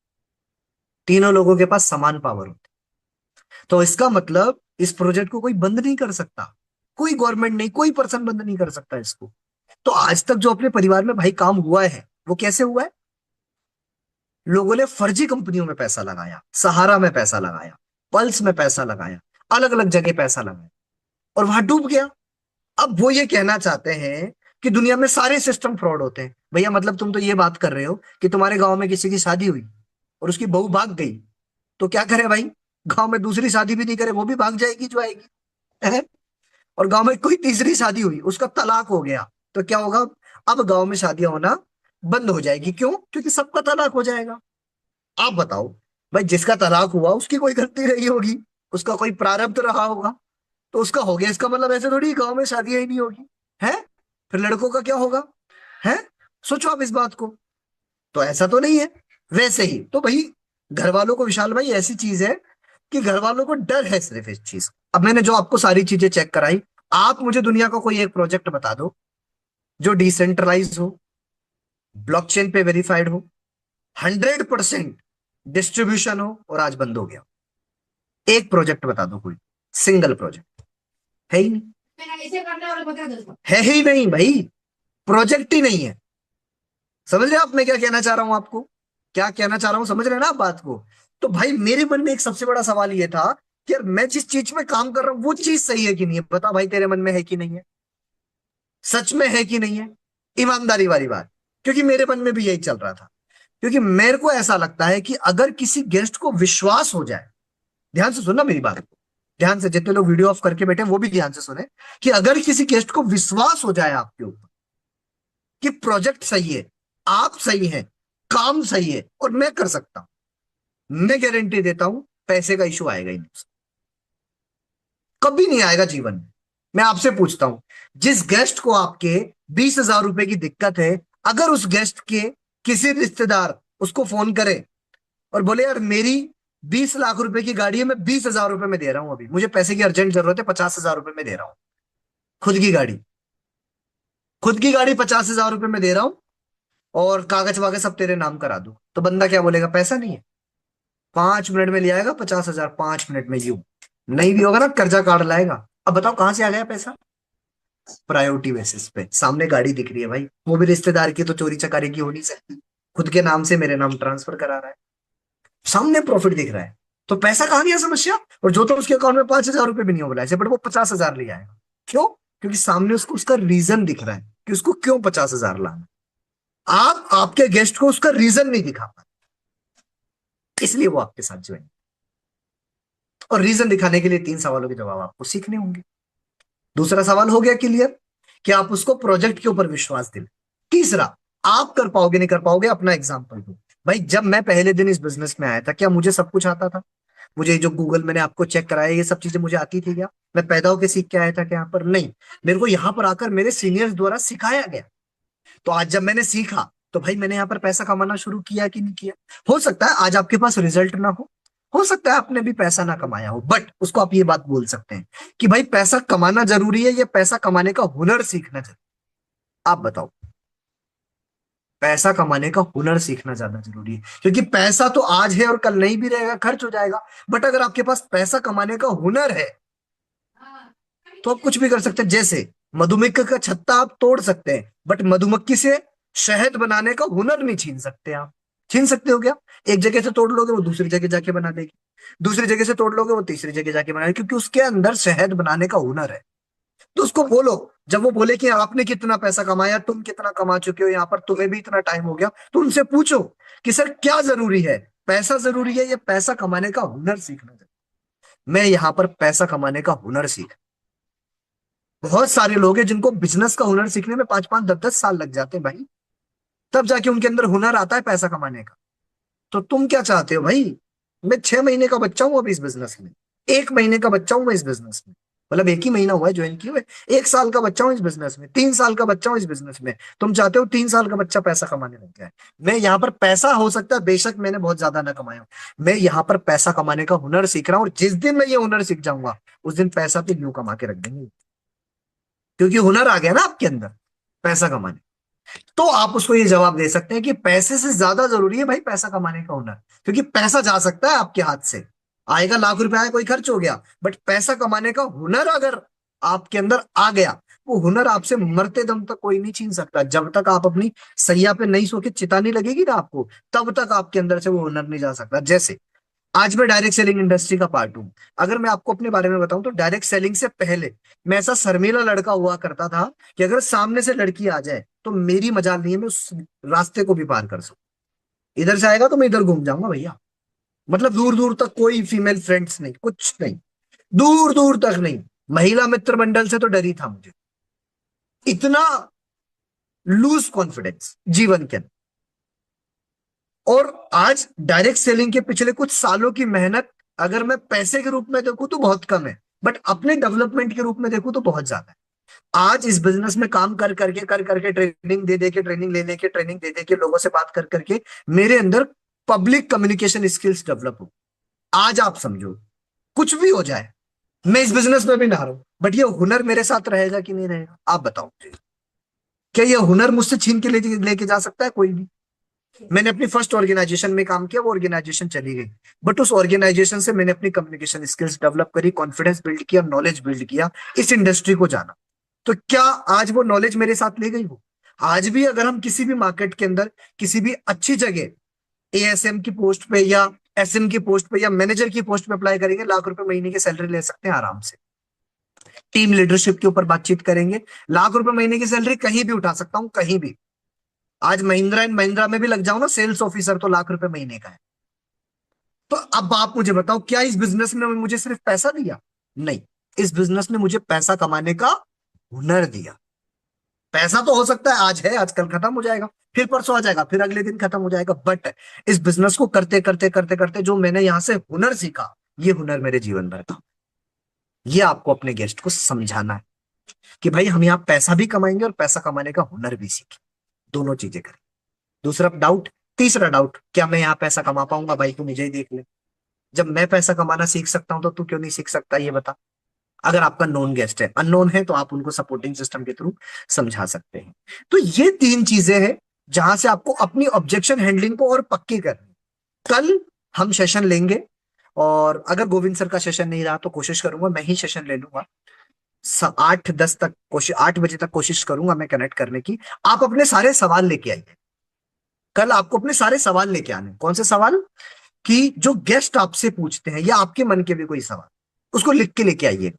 तीनों लोगों के पास समान पावर होती है। तो इसका मतलब इस प्रोजेक्ट को कोई बंद नहीं कर सकता, कोई गवर्नमेंट नहीं, कोई पर्सन बंद नहीं कर सकता इसको। तो आज तक जो अपने परिवार में भाई काम हुआ है वो कैसे हुआ है? लोगों ने फर्जी कंपनियों में पैसा लगाया, सहारा में पैसा लगाया, पल्स में पैसा लगाया, अलग अलग जगह पैसा लगाया और वहां डूब गया। अब वो ये कहना चाहते हैं कि दुनिया में सारे सिस्टम फ्रॉड होते हैं। भैया मतलब तुम तो ये बात कर रहे हो कि तुम्हारे गांव में किसी की शादी हुई और उसकी बहू भाग गई, तो क्या करे भाई? गांव में दूसरी शादी भी नहीं करे, वो भी भाग जाएगी जो आएगी, है? और गांव में कोई तीसरी शादी हुई, उसका तलाक हो गया, तो क्या होगा? अब गांव में शादियां होना बंद हो जाएगी। क्यों? क्योंकि सबका तलाक हो जाएगा। आप बताओ भाई, जिसका तलाक हुआ उसकी कोई गलती रही होगी, उसका कोई प्रारब्ध रहा होगा, तो उसका हो गया, इसका मतलब ऐसे थोड़ी गांव में शादियां ही नहीं होगी, है? फिर लड़कों का क्या होगा, है? सोचो आप इस बात को। तो ऐसा तो नहीं है। वैसे ही तो भाई घर वालों को, विशाल भाई, ऐसी चीज है कि घर वालों को डर है सिर्फ इस चीज। अब मैंने जो आपको सारी चीजें चेक कराई, आप मुझे दुनिया का कोई एक प्रोजेक्ट बता दो जो डिसेंट्रलाइज हो, ब्लॉकचेन पे वेरीफाइड हो, 100% डिस्ट्रीब्यूशन हो और आज बंद हो गया। एक प्रोजेक्ट बता दो कोई, सिंगल प्रोजेक्ट। है ही नहीं, है ही नहीं भाई, प्रोजेक्ट ही नहीं है। समझ रहे हो आप मैं क्या कहना चाह रहा हूं आपको? क्या कहना चाह रहा हूं, समझ रहे हैं ना आप बात को? तो भाई मेरे मन में एक सबसे बड़ा सवाल ये था कि यार मैं जिस चीज में काम कर रहा हूं वो चीज सही है कि नहीं है, बता भाई तेरे मन में है कि नहीं है, सच में है कि नहीं है, ईमानदारी वाली बात। क्योंकि मेरे मन में भी यही चल रहा था। क्योंकि मेरे को ऐसा लगता है कि अगर किसी गेस्ट को विश्वास हो जाए, ध्यान से सुनना मेरी बात को, ध्यान से, जितने लोग वीडियो ऑफ करके बैठे हैं वो भी ध्यान से सुने, कि अगर किसी गेस्ट को विश्वास हो जाए आपके ऊपर कि प्रोजेक्ट सही है, आप सही हैं, काम सही है और मैं कर सकता हूं, मैं गारंटी देता हूं पैसे का इशू आएगा ही नहीं, कभी नहीं आएगा जीवन में। मैं आपसे पूछता हूं, जिस गेस्ट को आपके 20,000 रुपए की दिक्कत है, अगर उस गेस्ट के किसी रिश्तेदार उसको फोन करे और बोले यार मेरी 20 लाख रुपए की गाड़ी है, मैं 20,000 रुपए में दे रहा हूं, अभी मुझे पैसे की अर्जेंट जरूरत है, 50,000 रुपए में दे रहा हूं, खुद की गाड़ी, खुद की गाड़ी 50,000 रुपए में दे रहा हूं, और कागज वागज सब तेरे नाम करा दूं, तो बंदा क्या बोलेगा, पैसा नहीं है, 5 मिनट में ले आएगा 50,000, 5 मिनट में यूं, नहीं भी होगा ना कर्जा काट लाएगा। अब बताओ कहां से आ गया पैसा, प्रायोरिटी बेसिस पे, सामने गाड़ी दिख रही है भाई, वो भी रिश्तेदार की, तो चोरी चकारी की हो नहीं सकती, खुद के नाम से मेरे नाम ट्रांसफर करा रहा है, सामने प्रॉफिट दिख रहा है, तो पैसा कहां गया समस्या। और जो तो उसके अकाउंट में 5,000 रुपए भी नहीं हो ऐसे, बट वो 50,000 ले आएगा, क्यों, क्योंकि सामने उसको उसका रीजन दिख रहा है कि उसको क्यों 50,000 लाना। आप आपके गेस्ट को उसका रीजन नहीं दिखा पाए, इसलिए वो आपके साथ ज्वाइन। और रीजन दिखाने के लिए 3 सवालों के जवाब आपको सीखने होंगे। दूसरा सवाल हो गया क्लियर, कि आप उसको प्रोजेक्ट के ऊपर विश्वास दिलाएं। तीसरा, आप कर पाओगे नहीं कर पाओगे, अपना एग्जाम्पल दो। भाई जब मैं पहले दिन इस बिजनेस में आया था, क्या मुझे सब कुछ आता था, मुझे जो गूगल मैंने आपको चेक कराया ये सब चीजें मुझे आती थी क्या, मैं पैदा होकर सीख के आया था क्या यहाँ पर, नहीं, मेरे को यहाँ पर आकर मेरे सीनियर्स द्वारा सिखाया गया। तो आज जब मैंने सीखा, तो भाई मैंने यहाँ पर पैसा कमाना शुरू किया कि नहीं किया। हो सकता है आज आपके पास रिजल्ट ना हो सकता है आपने भी पैसा ना कमाया हो, बट उसको आप ये बात बोल सकते हैं कि भाई पैसा कमाना जरूरी है या पैसा कमाने का हुनर सीखना जरूरी। आप बताओ, पैसा कमाने का हुनर सीखना ज्यादा जरूरी है, क्योंकि पैसा तो आज है और कल नहीं भी रहेगा, खर्च हो जाएगा। बट अगर आपके पास पैसा कमाने का हुनर है, तो आप कुछ भी कर सकते हैं। जैसे मधुमक्खी का छत्ता आप तोड़ सकते हैं, बट मधुमक्खी से शहद बनाने का हुनर नहीं छीन सकते आप। छीन सकते हो क्या, एक जगह से तोड़ लोगे वो दूसरी जगह जाके बना देगी, दूसरी जगह से तोड़ लोगे वो तीसरी जगह जाके बनाएगी, क्योंकि उसके अंदर शहद बनाने का हुनर है। तो उसको बोलो, जब वो बोले कि आपने कितना पैसा कमाया, तुम कितना कमा चुके हो यहाँ पर, तुम्हें भी इतना टाइम हो गया, तो उनसे पूछो कि सर क्या जरूरी है, पैसा जरूरी है या पैसा कमाने का हुनर सीखना जरूरी। मैं यहाँ पर पैसा कमाने का हुनर सीख, बहुत सारे लोग हैं जिनको बिजनेस का हुनर सीखने में 5-5 10-10 साल लग जाते हैं भाई, तब जाके उनके अंदर हुनर आता है पैसा कमाने का। तो तुम क्या चाहते हो भाई, मैं 6 महीने का बच्चा हूं अभी इस बिजनेस में, 1 महीने का बच्चा हूं मैं इस बिजनेस में, मतलब एक ही महीना हुआ है ज्वाइन किए हुए, 1 साल का बच्चा हूं इस बिजनेस में, 3 साल का बच्चा हूं इस बिजनेस में। तुम चाहते हो 3 साल का बच्चा पैसा कमाने लग जाए। मैं यहाँ पर पैसा हो सकता है बेशक मैंने बहुत ज्यादा ना कमाया, मैं यहाँ पर पैसा कमाने का हुनर सीख रहा हूँ, और जिस दिन मैं ये हुनर सीख जाऊंगा उस दिन पैसा तो यूं कमा के रख देंगे, क्योंकि हुनर आ गया ना आपके अंदर पैसा कमाने। तो आप उसको ये जवाब दे सकते हैं कि पैसे से ज्यादा जरूरी है भाई पैसा कमाने का हुनर, क्योंकि पैसा जा सकता है आपके हाथ से, आएगा लाख रुपए आया कोई खर्च हो गया, बट पैसा कमाने का हुनर अगर आपके अंदर आ गया, वो हुनर आपसे मरते दम तक कोई नहीं छीन सकता। जब तक आप अपनी सैया पे नहीं सो के चिता नहीं लगेगी ना आपको, तब तक आपके अंदर से वो हुनर नहीं जा सकता। जैसे आज मैं डायरेक्ट सेलिंग इंडस्ट्री का पार्ट हूं, अगर मैं आपको अपने बारे में बताऊं तो डायरेक्ट सेलिंग से पहले मैं ऐसा शर्मीला लड़का हुआ करता था कि अगर सामने से लड़की आ जाए तो मेरी मजाल नहीं है, मैं उस रास्ते को भी पार कर सकूं, इधर से आएगा तो मैं इधर घूम जाऊंगा भैया, मतलब दूर दूर तक कोई फीमेल फ्रेंड्स नहीं, कुछ नहीं, दूर दूर तक नहीं, महिला मित्र मंडल से तो डर ही था मुझे, इतना लूज कॉन्फिडेंस जीवन के अंदर। और आज डायरेक्ट सेलिंग के पिछले कुछ सालों की मेहनत अगर मैं पैसे के रूप में देखूं तो बहुत कम है, बट अपने डेवलपमेंट के रूप में देखूं तो बहुत ज्यादा है। आज इस बिजनेस में काम कर करके ट्रेनिंग दे दे के, ट्रेनिंग ले लेके, ट्रेनिंग दे दे के, लोगों से बात कर करके मेरे अंदर पब्लिक कम्युनिकेशन स्किल्स डेवलप हो। आज आप समझो, कुछ भी हो जाए, मैं इस बिजनेस में भी ना रहा हूं, बट ये हुनर मेरे साथ रहेगा कि नहीं रहेगा, आप बताओ मुझे। क्या ये हुनर मुझसे छीन के लेके जा सकता है कोई भी। मैंने अपनी फर्स्ट ऑर्गेनाइजेशन में काम किया, वो ऑर्गेनाइजेशन चली गई, बट उस ऑर्गेनाइजेशन से मैंने अपनी कम्युनिकेशन स्किल्स डेवलप करी, कॉन्फिडेंस बिल्ड किया, नॉलेज बिल्ड किया, इस इंडस्ट्री को जाना। तो क्या आज वो नॉलेज मेरे साथ ले गई हो। आज भी अगर हम किसी भी मार्केट के अंदर किसी भी अच्छी जगह एएसएम की पोस्ट पे या एसएम की पोस्ट पे या मैनेजर की पोस्ट पे अप्लाई करेंगे, लाख रुपए महीने की सैलरी ले सकते हैं आराम से। टीम लीडरशिप के ऊपर बातचीत करेंगे, लाख रुपए महीने की सैलरी कहीं भी उठा सकता हूं, कहीं भी। आज महिंद्रा एंड महिंद्रा में भी लग जाऊं ना सेल्स ऑफिसर, तो लाख रुपए महीने का है। तो अब आप मुझे बताओ, क्या इस बिजनेस ने मुझे सिर्फ पैसा दिया? नहीं, इस बिजनेस ने मुझे पैसा कमाने का हुनर दिया। पैसा तो हो सकता है आज है, आजकल खत्म हो जाएगा, फिर परसों आ जाएगा, फिर अगले दिन खत्म हो जाएगा, बट इस बिजनेस को करते करते करते करते जो मैंने यहां से हुनर सीखा, ये हुनर मेरे जीवन भर का। ये आपको अपने गेस्ट को समझाना है कि भाई हम यहाँ पैसा भी कमाएंगे और पैसा कमाने का हुनर भी सीखें, दोनों चीजें करें। दूसरा डाउट, तीसरा डाउट, क्या मैं यहाँ पैसा कमा पाऊंगा? भाई तू मुझे ही देख ले, जब मैं पैसा कमाना सीख सकता हूं तो तू क्यों नहीं सीख सकता, ये बता। अगर आपका नोन गेस्ट है, अननोन है, तो आप उनको सपोर्टिंग सिस्टम के थ्रू समझा सकते हैं। तो ये तीन चीजें हैं जहां से आपको अपनी ऑब्जेक्शन हैंडलिंग को और पक्की करनी। कल हम सेशन लेंगे, और अगर गोविंद सर का सेशन नहीं रहा तो कोशिश करूंगा मैं ही सेशन ले लूंगा। 8-10 तक कोशिश, 8 बजे तक कोशिश करूंगा मैं कनेक्ट करने की। आप अपने सारे सवाल लेके आइए। कल आपको अपने सारे सवाल लेके आने। कौन से सवाल? कि जो गेस्ट आपसे पूछते हैं या आपके मन के भी कोई सवाल, उसको लिख के लेके आइए।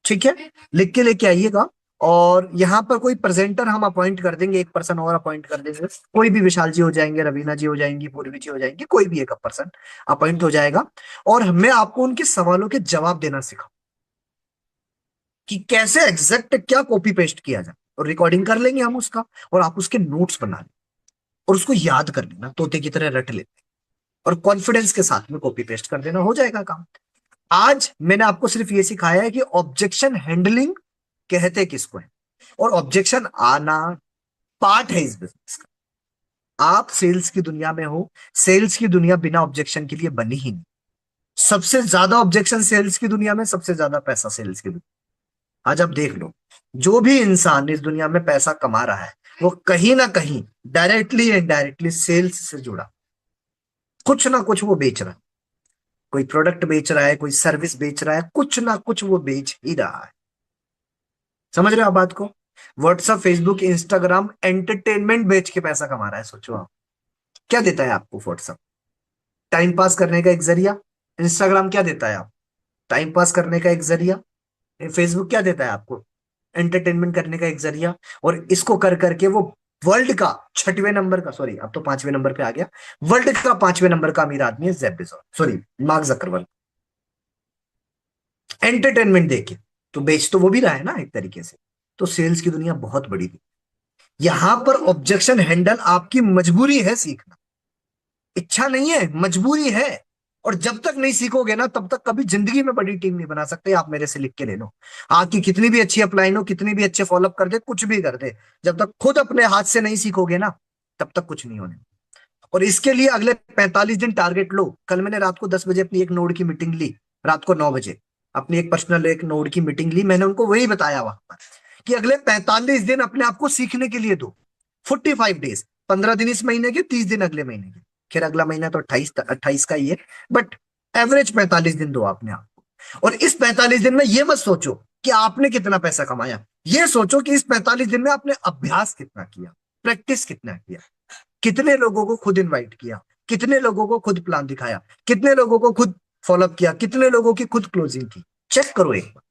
ठीक है, लिख के लेके आइएगा। और यहाँ पर कोई प्रेजेंटर हम अपॉइंट कर देंगे, एक पर्सन और अपॉइंट कर देंगे। कोई भी, विशाल जी हो जाएंगे, रवीना जी हो जाएंगी, पूर्वी जी हो जाएंगी, कोई भी एक पर्सन अपॉइंट हो जाएगा। और मैं आपको उनके सवालों के जवाब देना सिखाऊं कि कैसे एग्जैक्ट क्या कॉपी पेस्ट किया जाए, और रिकॉर्डिंग कर लेंगे हम उसका, और आप उसके नोट्स बना लें और उसको याद कर लेना, तोते की तरह रट लेते, और कॉन्फिडेंस के साथ में कॉपी पेस्ट कर देना, हो जाएगा काम। आज मैंने आपको सिर्फ ये सिखाया है कि ऑब्जेक्शन हैंडलिंग कहते किसको है, और ऑब्जेक्शन आना पार्ट है इस बिजनेस का। आप सेल्स की दुनिया में हो, सेल्स की दुनिया बिना ऑब्जेक्शन के लिए बनी ही नहीं। सबसे ज्यादा ऑब्जेक्शन सेल्स की दुनिया में, सबसे ज्यादा पैसा सेल्स की दुनिया। आज आप देख लो, जो भी इंसान इस दुनिया में पैसा कमा रहा है, वो कहीं ना कहीं डायरेक्टली इनडायरेक्टली सेल्स से जुड़ा, कुछ ना कुछ वो बेच रहा है। कोई प्रोडक्ट बेच रहा है, कोई सर्विस बेच रहा है, कुछ ना कुछ वो बेच ही रहा है। समझ रहे हो आप बात को? व्हाट्सएप, फेसबुक, इंस्टाग्राम एंटरटेनमेंट बेच के पैसा कमा रहा है। सोचो आप, क्या देता है आपको व्हाट्सएप? टाइम पास करने का एक जरिया। इंस्टाग्राम क्या देता है आप? टाइम पास करने का एक जरिया। फेसबुक क्या देता है आपको? एंटरटेनमेंट करने का एक जरिया। और इसको कर करके वो वर्ल्ड का 6वें नंबर का, सॉरी अब तो 5वें नंबर पे आ गया, वर्ल्ड का 5वें नंबर का अमीर आदमी है Jeff Bezos, sorry mark Zuckerberg. Entertainment देके तो बेच तो वो भी रहा है ना एक तरीके से। तो सेल्स की दुनिया बहुत बड़ी थी। यहां पर ऑब्जेक्शन हैंडल आपकी मजबूरी है सीखना, इच्छा नहीं है, मजबूरी है। और जब तक नहीं सीखोगे ना, तब तक कभी जिंदगी में बड़ी टीम नहीं बना सकते। आप मेरे से लिख के ले लो, आपकी कितनी भी अच्छी अपलाइन हो, कितनी भी अच्छे फॉलोअप कर दे, कुछ भी कर दे, जब तक खुद अपने हाथ से नहीं सीखोगे ना, तब तक कुछ नहीं होने। और इसके लिए अगले 45 दिन टारगेट लो। कल मैंने रात को 10 बजे अपनी एक नोड की मीटिंग ली, रात को 9 बजे अपनी एक पर्सनल एक नोड की मीटिंग ली। मैंने उनको वही बताया वहां पर कि अगले 45 दिन अपने आप को सीखने के लिए दो। 45 डेज, 15 दिन इस महीने के, 30 दिन अगले महीने के। खैर अगला महीना तो 28 का ही है, बट एवरेज 45 दिन दो अपने आप को। और इस 45 दिन में ये मत सोचो कि आपने कितना पैसा कमाया, ये सोचो कि इस 45 दिन में आपने अभ्यास कितना किया, प्रैक्टिस कितना किया, कितने लोगों को खुद इनवाइट किया, कितने लोगों को खुद प्लान दिखाया, कितने लोगों को खुद फॉलोअप किया, कितने लोगों की खुद क्लोजिंग की। चेक करो एक बार।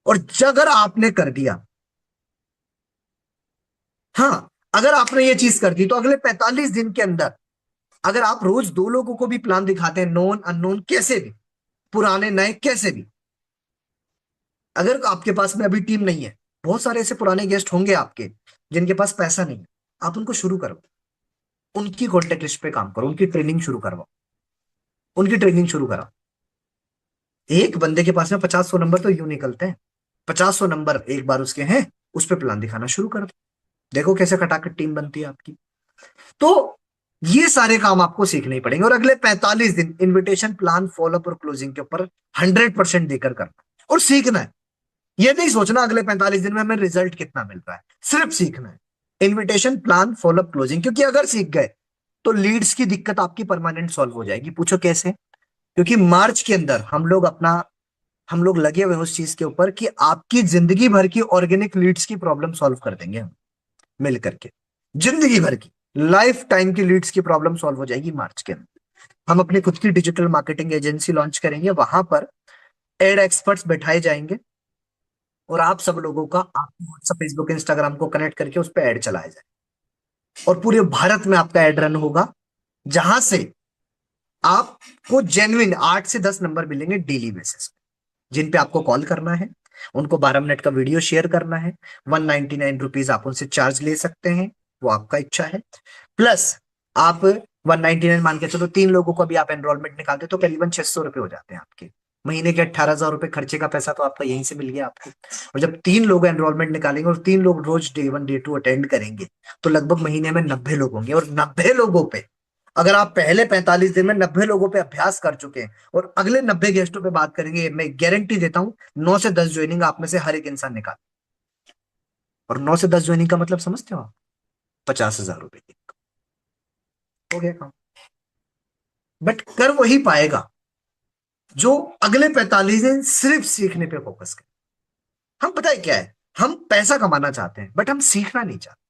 और अगर आपने कर दिया, हाँ, अगर आपने ये चीज कर दी, तो अगले 45 दिन के अंदर अगर आप रोज 2 लोगों को भी प्लान दिखाते हैं, नोन अननोन कैसे भी, पुराने नए कैसे भी, अगर आपके पास में अभी टीम नहीं है, बहुत सारे ऐसे पुराने गेस्ट होंगे आपके जिनके पास पैसा नहीं है, आप उनको शुरू करो, उनकी कॉन्टेक्ट लिस्ट पे काम करो, उनकी ट्रेनिंग शुरू करवाओ, उनकी ट्रेनिंग शुरू कराओ। एक बंदे के पास में 50-100 नंबर तो यूं निकलते हैं। 50-100 नंबर एक बार उसके हैं, उस पर प्लान दिखाना शुरू कर दो, देखो कैसे खटाखट टीम बनती है आपकी। तो ये सारे काम आपको सीखने ही पड़ेंगे, और अगले 45 दिन इनविटेशन, प्लान, फॉलोअप और क्लोजिंग के ऊपर 100% देकर करना और सीखना है। ये नहीं सोचना अगले 45 दिन में हमें रिजल्ट कितना मिल रहा है, सिर्फ सीखना है। इनविटेशन, प्लान, फॉलोअप, क्लोजिंग, क्योंकि अगर सीख गए तो लीड्स की दिक्कत आपकी परमानेंट सॉल्व हो जाएगी। पूछो कैसे? क्योंकि मार्च के अंदर हम लोग लगे हुए हैं उस चीज के ऊपर कि आपकी जिंदगी भर की ऑर्गेनिक लीड्स की प्रॉब्लम सॉल्व कर देंगे हम मिल करके। जिंदगी भर की, लाइफ टाइम की लीड्स की प्रॉब्लम सॉल्व हो जाएगी मार्च के अंदर। हम अपनी खुद की डिजिटल मार्केटिंग एजेंसी लॉन्च करेंगे, वहां पर एड एक्सपर्ट्स बैठाए जाएंगे और आप सब लोगों का आपको व्हाट्सएप फेसबुक इंस्टाग्राम को कनेक्ट करके उस पर ऐड चलाया जाए, और पूरे भारत में आपका ऐड रन होगा, जहां से आपको जेन्युइन 8 से 10 नंबर मिलेंगे डेली बेसिस पे, जिन पे आपको कॉल करना है, उनको 12 मिनट का वीडियो शेयर करना है, 199 रुपीज आप उनसे चार्ज ले सकते हैं, वो आपका इच्छा है। प्लस आप 199 मान के चलो, 3 लोगों को भी आप एनरोलमेंट निकालते तो करीबन 600 रुपए हो जाते हैं आपके। महीने के 18,000 रुपए खर्चे का पैसा तो आपका यहीं से मिल गया आपको। और जब 3 लोग एनरोलमेंट निकालेंगे और 3 लोग रोज डे 1 डे 2 अटेंड करेंगे, तो लगभग महीने में 90 लोग होंगे, और 90 लोगों पे अगर आप पहले 45 दिन में 90 लोगों पे अभ्यास कर चुके हैं और अगले 90 गेस्टों पे बात करेंगे, मैं गारंटी देता हूं 9 से 10 ज्वाइनिंग आप में से हर एक इंसान निकाल। और 9 से 10 ज्वाइनिंग का मतलब समझते हो आप? 50,000 रुपए की हो गया काम। बट कर वही पाएगा जो अगले 45 दिन सिर्फ सीखने पे फोकस करे। हम पता है क्या है, हम पैसा कमाना चाहते हैं बट हम सीखना नहीं चाहते।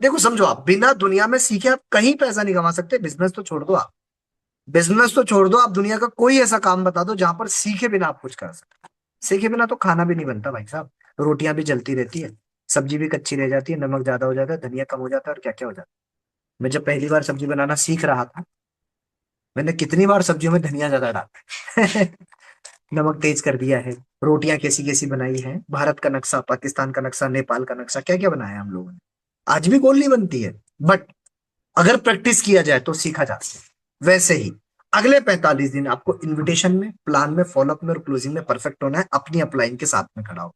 देखो समझो, आप बिना दुनिया में सीखे आप कहीं पैसा नहीं कमा सकते। बिजनेस तो छोड़ दो आप, बिजनेस तो छोड़ दो आप, दुनिया का कोई ऐसा काम बता दो जहां पर सीखे बिना आप कुछ कर सकते। सीखे बिना तो खाना भी नहीं बनता भाई साहब। रोटियां भी जलती रहती है, सब्जी भी कच्ची रह जाती है, नमक ज्यादा हो जाता है, धनिया कम हो जाता है, और क्या क्या हो जाता है। मैं जब पहली बार सब्जी बनाना सीख रहा था, मैंने कितनी बार सब्जियों में धनिया ज्यादा डाला है। नमक तेज कर दिया है। रोटियां कैसी कैसी बनाई है, भारत का नक्शा, पाकिस्तान का नक्शा, नेपाल का नक्शा, क्या क्या बनाया हम लोगों ने। आज भी गोल नहीं बनती है, बट अगर प्रैक्टिस किया जाए तो सीखा जा सकता है। वैसे ही अगले 45 दिन आपको इनविटेशन में, प्लान में, फॉलोअप में और क्लोजिंग में परफेक्ट होना है, अपनी अपलाइन के साथ में खड़ा हो।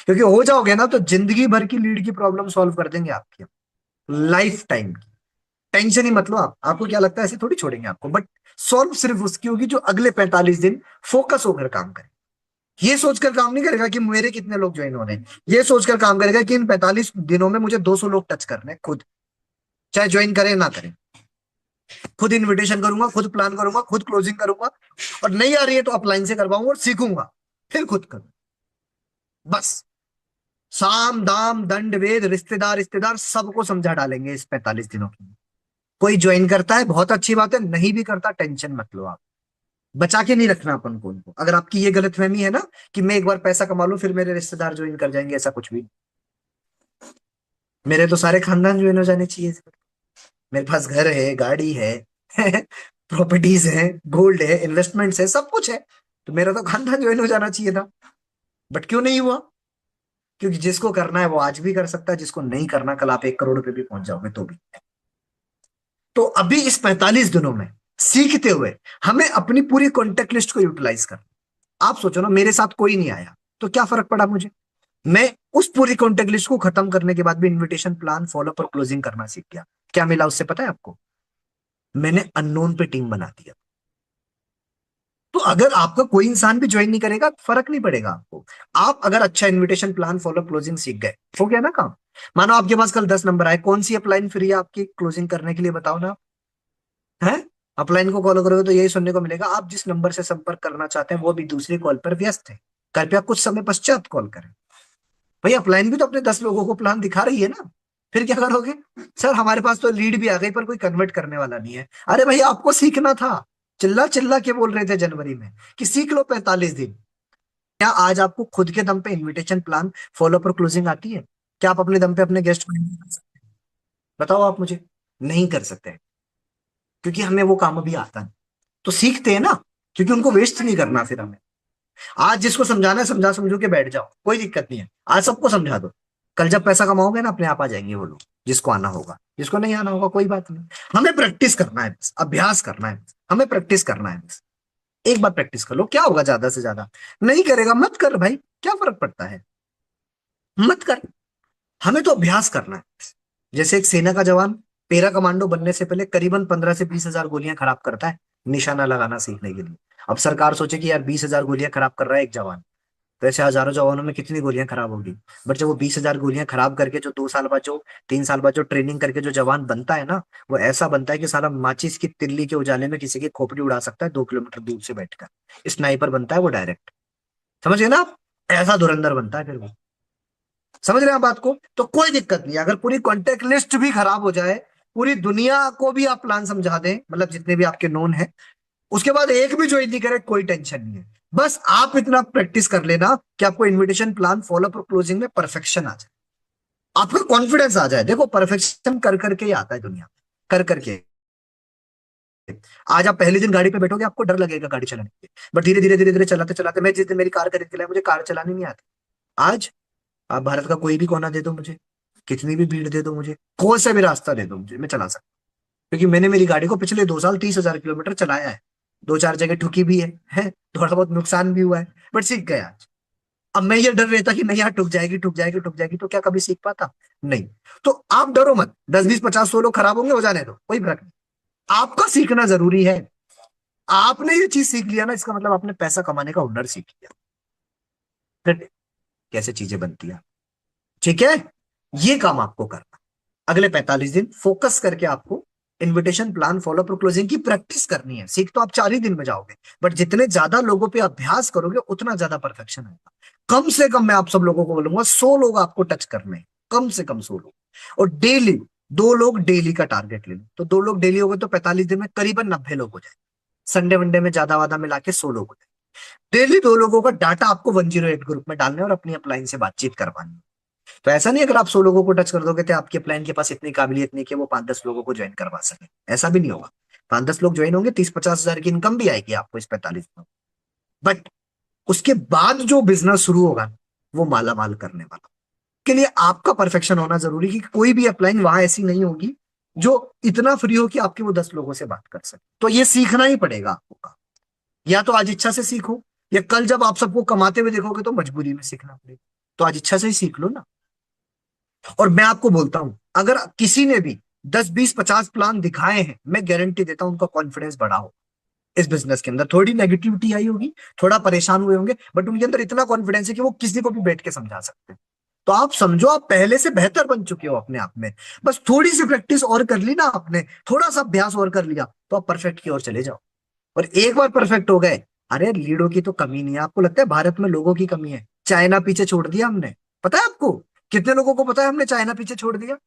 क्योंकि हो जाओगे ना तो जिंदगी भर की लीड की प्रॉब्लम सॉल्व कर देंगे आपकी, लाइफ टाइम की। टेंशन ही मत लो आप, आपको क्या लगता है ऐसे थोड़ी छोड़ेंगे आपको, बट सॉल्व सिर्फ उसकी होगी जो अगले 45 दिन फोकस होकर काम करे। ये सोचकर काम नहीं करेगा कि मेरे कितने लोग ज्वाइन हो रहे हैं, ये सोचकर काम करेगा कि इन 45 दिनों में मुझे 200 लोग टच करने हैं खुद, चाहे ज्वाइन करें ना करें। खुद इनविटेशन करूंगा, खुद प्लान करूंगा, खुद क्लोजिंग करूंगा, और नहीं आ रही है तो अपलाइन से करवाऊंगा और सीखूंगा, फिर खुद करूँ। बस साम दाम दंड भेद रिश्तेदार रिश्तेदार सबको समझा डालेंगे इस 45 दिनों की। कोई ज्वाइन करता है बहुत अच्छी बात है, नहीं भी करता टेंशन मत लो आप। बचा के नहीं रखना अपन को उनको। अगर आपकी ये गलतफहमी है ना कि मैं एक बार पैसा कमा लूं फिर मेरे रिश्तेदार ज्वाइन कर जाएंगे, ऐसा कुछ भी नहीं। मेरे तो सारे खानदान ज्वाइन हो जाने चाहिए। मेरे पास घर है, गाड़ी है, प्रॉपर्टीज है, गोल्ड है, इन्वेस्टमेंट्स है, सब कुछ है। तो मेरा तो खानदान ज्वाइन हो जाना चाहिए था, बट क्यों नहीं हुआ? क्योंकि जिसको करना है वो आज भी कर सकता है, जिसको नहीं करना कल आप 1 करोड़ पे भी पहुंच जाओगे तो भी। तो अभी इस 45 दिनों में सीखते हुए हमें अपनी पूरी कॉन्टेक्ट लिस्ट को यूटिलाइज करना। आप सोचो ना, मेरे साथ कोई नहीं आया तो क्या फर्क पड़ा मुझे? मैं उस पूरी कॉन्टेक्ट लिस्ट को खत्म करने के बाद भी इनविटेशन, प्लान, फॉलोअप और क्लोजिंग करना सीख गया। क्या मिला उससे पता है आपको? मैंने अननोन पे टीम बना दिया। तो अगर आपका कोई इंसान भी ज्वाइन नहीं करेगा फर्क नहीं पड़ेगा आपको। आप अगर अच्छा इनविटेशन, प्लान, फॉलो, क्लोजिंग सीख गए, हो गया ना काम। मानो आपके पास कल 10 नंबर आए, कौन सी अपलाइन फ्री है आपकी क्लोजिंग करने के लिए, बताओ ना। है? अपलाइन को कॉल करोगे तो यही सुनने को मिलेगा, आप जिस नंबर से संपर्क करना चाहते हैं वो भी दूसरी कॉल पर व्यस्त है, कृपया कुछ समय पश्चात कॉल करें। भाई अपलाइन भी तो अपने 10 लोगों को प्लान दिखा रही है ना। फिर क्या करोगे? सर हमारे पास तो लीड भी आ गई पर कोई कन्वर्ट करने वाला नहीं है। अरे भाई आपको सीखना था। चिल्ला चिल्ला के बोल रहे थे जनवरी में कि सीख लो 45 दिन। क्या आज आपको खुद के दम पे इनविटेशन, प्लान, फॉलो पर क्लोजिंग आती है? क्या आप अपने दम पे अपने गेस्ट को invite कर सकते हैं? बताओ आप मुझे। नहीं कर सकते, क्योंकि हमें वो काम अभी आता नहीं। तो सीखते हैं ना, क्योंकि उनको वेस्ट नहीं करना फिर हमें। आज जिसको समझाना है समझा समझू के बैठ जाओ, कोई दिक्कत नहीं है, आज सबको समझा दो। कल जब पैसा कमाओगे ना अपने आप आ जाएंगे वो लोग, जिसको आना होगा, जिसको नहीं आना होगा कोई बात नहीं। हमें प्रैक्टिस करना है बस, अभ्यास करना है बस, हमें प्रैक्टिस करना है बस। एक बार प्रैक्टिस कर लो, क्या होगा ज्यादा से ज्यादा? नहीं करेगा मत कर भाई, क्या फर्क पड़ता है? मत कर। हमें तो अभ्यास करना है। जैसे एक सेना का जवान पैरा कमांडो बनने से पहले करीबन 15 से 20 हजार गोलियां खराब करता है, निशाना लगाना सीखने के लिए। अब सरकार सोचे कि यार 20 हजार गोलियां खराब कर रहा है एक जवान, तो ऐसे हजारों जवानों में कितनी गोलियां खराब होगी। बट जब वो 20 हजार गोलियां खराब करके जो 2 साल बाद, जो 3 साल बाद जो ट्रेनिंग करके जो जवान बनता है ना, वो ऐसा बनता है कि साला माचिस की तिल्ली के उजाले में किसी की खोपड़ी उड़ा सकता है 2 किलोमीटर दूर से बैठकर। स्नाइपर बनता है वो डायरेक्ट। समझ गए ना आप? ऐसा धुरंधर बनता है फिर वो। समझ रहे हैं आप बात को? तो कोई दिक्कत नहीं, अगर पूरी कॉन्टेक्ट लिस्ट भी खराब हो जाए पूरी दुनिया को भी आप प्लान समझा दें, मतलब जितने भी आपके नोन है, उसके बाद एक भी ज्वाइन नहीं करे, कोई टेंशन नहीं है। बस आप इतना प्रैक्टिस कर लेना कि आपको इनविटेशन प्लान फॉलो अप और क्लोजिंग में परफेक्शन आ जाए, आपका कॉन्फिडेंस आ जाए। देखो परफेक्शन कर करके ही आता है दुनिया में, कर करके। आज आप पहले दिन गाड़ी पे बैठोगे, आपको डर लगेगा गाड़ी चलाने के, बट धीरे धीरे धीरे धीरे चलाते चलाते, मैं जिस दिन मेरी कार खरीद के लाया, मुझे कार चलानी नहीं आती। आज आप भारत का कोई भी कोना दे दो मुझे, कितनी भी भीड़ दे दो मुझे, कोई सा भी रास्ता दे दो मुझे, मैं चला सकता हूं। क्योंकि मैंने मेरी गाड़ी को पिछले 2 साल 30,000 किलोमीटर चलाया है। दो चार जगह ठुकी भी है थोड़ा बहुत नुकसान भी हुआ है, बट सीख गया आज। अब मैं ये डर रहता कि नहीं यार ठुक जाएगी ठुक जाएगी ठुक जाएगी, तो क्या कभी सीख पाता? नहीं। तो आप डरो मत, 10 20 50 100 लोग खराब होंगे, हो जाने दो, कोई फर्क नहीं। आपका सीखना जरूरी है। आपने ये चीज सीख लिया ना, इसका मतलब आपने पैसा कमाने का हुनर सीख लिया, फिर कैसे चीजें बनती है। ठीक है, ये काम आपको करना। अगले 45 दिन फोकस करके आपको इनविटेशन प्लान फॉलो अप और क्लोजिंग की प्रैक्टिस करनी है। सीख तो आप 4 ही दिन में जाओगे, बट जितने ज्यादा लोगों पे अभ्यास करोगे उतना ज्यादा परफेक्शन आएगा। कम से कम मैं आप सब लोगों को बोलूंगा 100 लोग आपको टच करने हैं, कम से कम 100 लोग। और डेली 2 लोग डेली का टारगेट ले लो, तो 2 लोग डेली हो गए तो 45 दिन में करीबन 90 लोग हो जाए। संडे वनडे में ज्यादा वादा मिला के 100 लोग हो जाए। डेली 2 लोगों का डाटा आपको 108 ग्रुप में डालना है और अपनी अपलाइन से बातचीत करवानी है। तो ऐसा नहीं अगर आप 100 लोगों को टच कर दोगे तो आपके प्लान के पास इतनी काबिलियत नहीं कि वो 5 10 लोगों को ज्वाइन करवा सके, ऐसा भी नहीं होगा। 5 10 लोग ज्वाइन होंगे, 30 50 हजार की इनकम भी आएगी आपको इस 45 में। बट उसके बाद जो बिजनेस शुरू होगा वो माला माल करने वाला। के लिए आपका परफेक्शन होना जरूरी है कि कोई भी अपलाइन वहां ऐसी नहीं होगी जो इतना फ्री हो कि आपके वो 10 लोगों से बात कर सके। तो ये सीखना ही पड़ेगा आपको। या तो आज इच्छा से सीखो, या कल जब आप सबको कमाते हुए देखोगे तो मजबूरी में सीखना पड़ेगा। तो आज इच्छा से ही सीख लो ना। और मैं आपको बोलता हूं, अगर किसी ने भी 10 20 50 प्लान दिखाए हैं, मैं गारंटी देता हूं उनका कॉन्फिडेंस बढ़ा हो। इस बिजनेस के अंदर थोड़ी नेगेटिविटी आई होगी, थोड़ा परेशान हुए होंगे, बट उनके अंदर इतना कॉन्फिडेंस है कि वो किसी को भी बैठ के समझा सकते हैं। तो आप समझो आप पहले से बेहतर बन चुके हो अपने आप में। बस थोड़ी सी प्रैक्टिस और कर ली ना आपने, थोड़ा सा अभ्यास और कर लिया, तो आप परफेक्ट की ओर चले जाओ। और एक बार परफेक्ट हो गए, अरे लीडों की तो कमी नहीं है। आपको लगता है भारत में लोगों की कमी है? चाइना पीछे छोड़ दिया हमने। पता है आपको कितने लोगों को पता है हमने चाइना पीछे छोड़ दिया?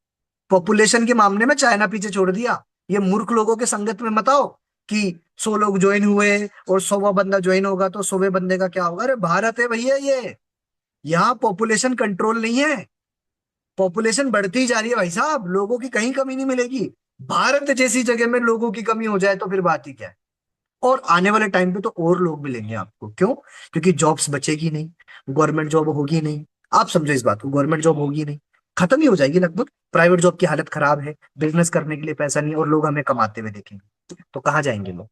पॉपुलेशन के मामले में चाइना पीछे छोड़ दिया। ये मूर्ख लोगों के संगत में मत आओ कि 100 लोग ज्वाइन हुए और 100वां बंदा ज्वाइन होगा तो 100वें बंदे का क्या होगा। अरे भारत है भैया ये, यहाँ पॉपुलेशन कंट्रोल नहीं है। पॉपुलेशन बढ़ती जा रही है भाई साहब, लोगों की कहीं कमी नहीं मिलेगी। भारत जैसी जगह में लोगों की कमी हो जाए तो फिर बात ही क्या है। और आने वाले टाइम पे तो और लोग मिलेंगे आपको, क्यों? क्योंकि जॉब्स बचेगी नहीं, गवर्नमेंट जॉब होगी नहीं। आप समझो इस बात को, गवर्नमेंट जॉब होगी नहीं, खत्म ही हो जाएगी लगभग। प्राइवेट जॉब की हालत खराब है, बिजनेस करने के लिए पैसा नहीं, और लोग हमें कमाते हुए देखेंगे तो कहाँ जाएंगे लोग?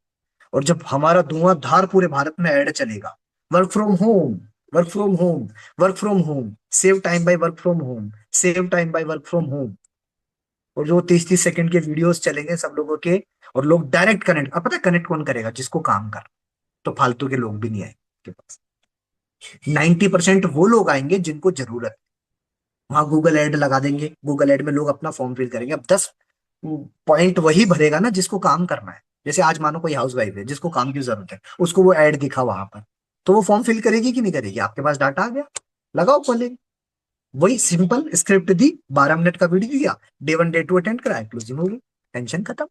और जब हमारा धुआंधार पूरे भारत में ऐड चलेगा, work from home, work from home, work from home, save time by work from home, save time by work from home, और जो 30 30 सेकंड के वीडियोस चलेंगे सब लोगों के, और लोग डायरेक्ट कनेक्ट। अब पता है कनेक्ट कौन करेगा? जिसको काम कर। तो फालतू के लोग भी नहीं आएंगे के पास। 90% वो लोग आएंगे जिनको जरूरत है। वहां गूगल ऐड लगा देंगे, गूगल ऐड में लोग अपना फॉर्म फिल करेंगे। अब 10 पॉइंट वही भरेगा ना जिसको काम करना है। जैसे आज मानो कोई हाउस वाइफ है जिसको काम की जरूरत है, उसको वो ऐड दिखा वहां पर, तो वो फॉर्म फिल करेगी कि नहीं करेगी? आपके पास डाटा आ गया, लगाओ खोलेगी। वही सिंपल स्क्रिप्ट दी, 12 मिनट का वीडियो दिया, डे 1 डे 2 अटेंड कराया, क्लोजिंग होगी, टेंशन खत्म।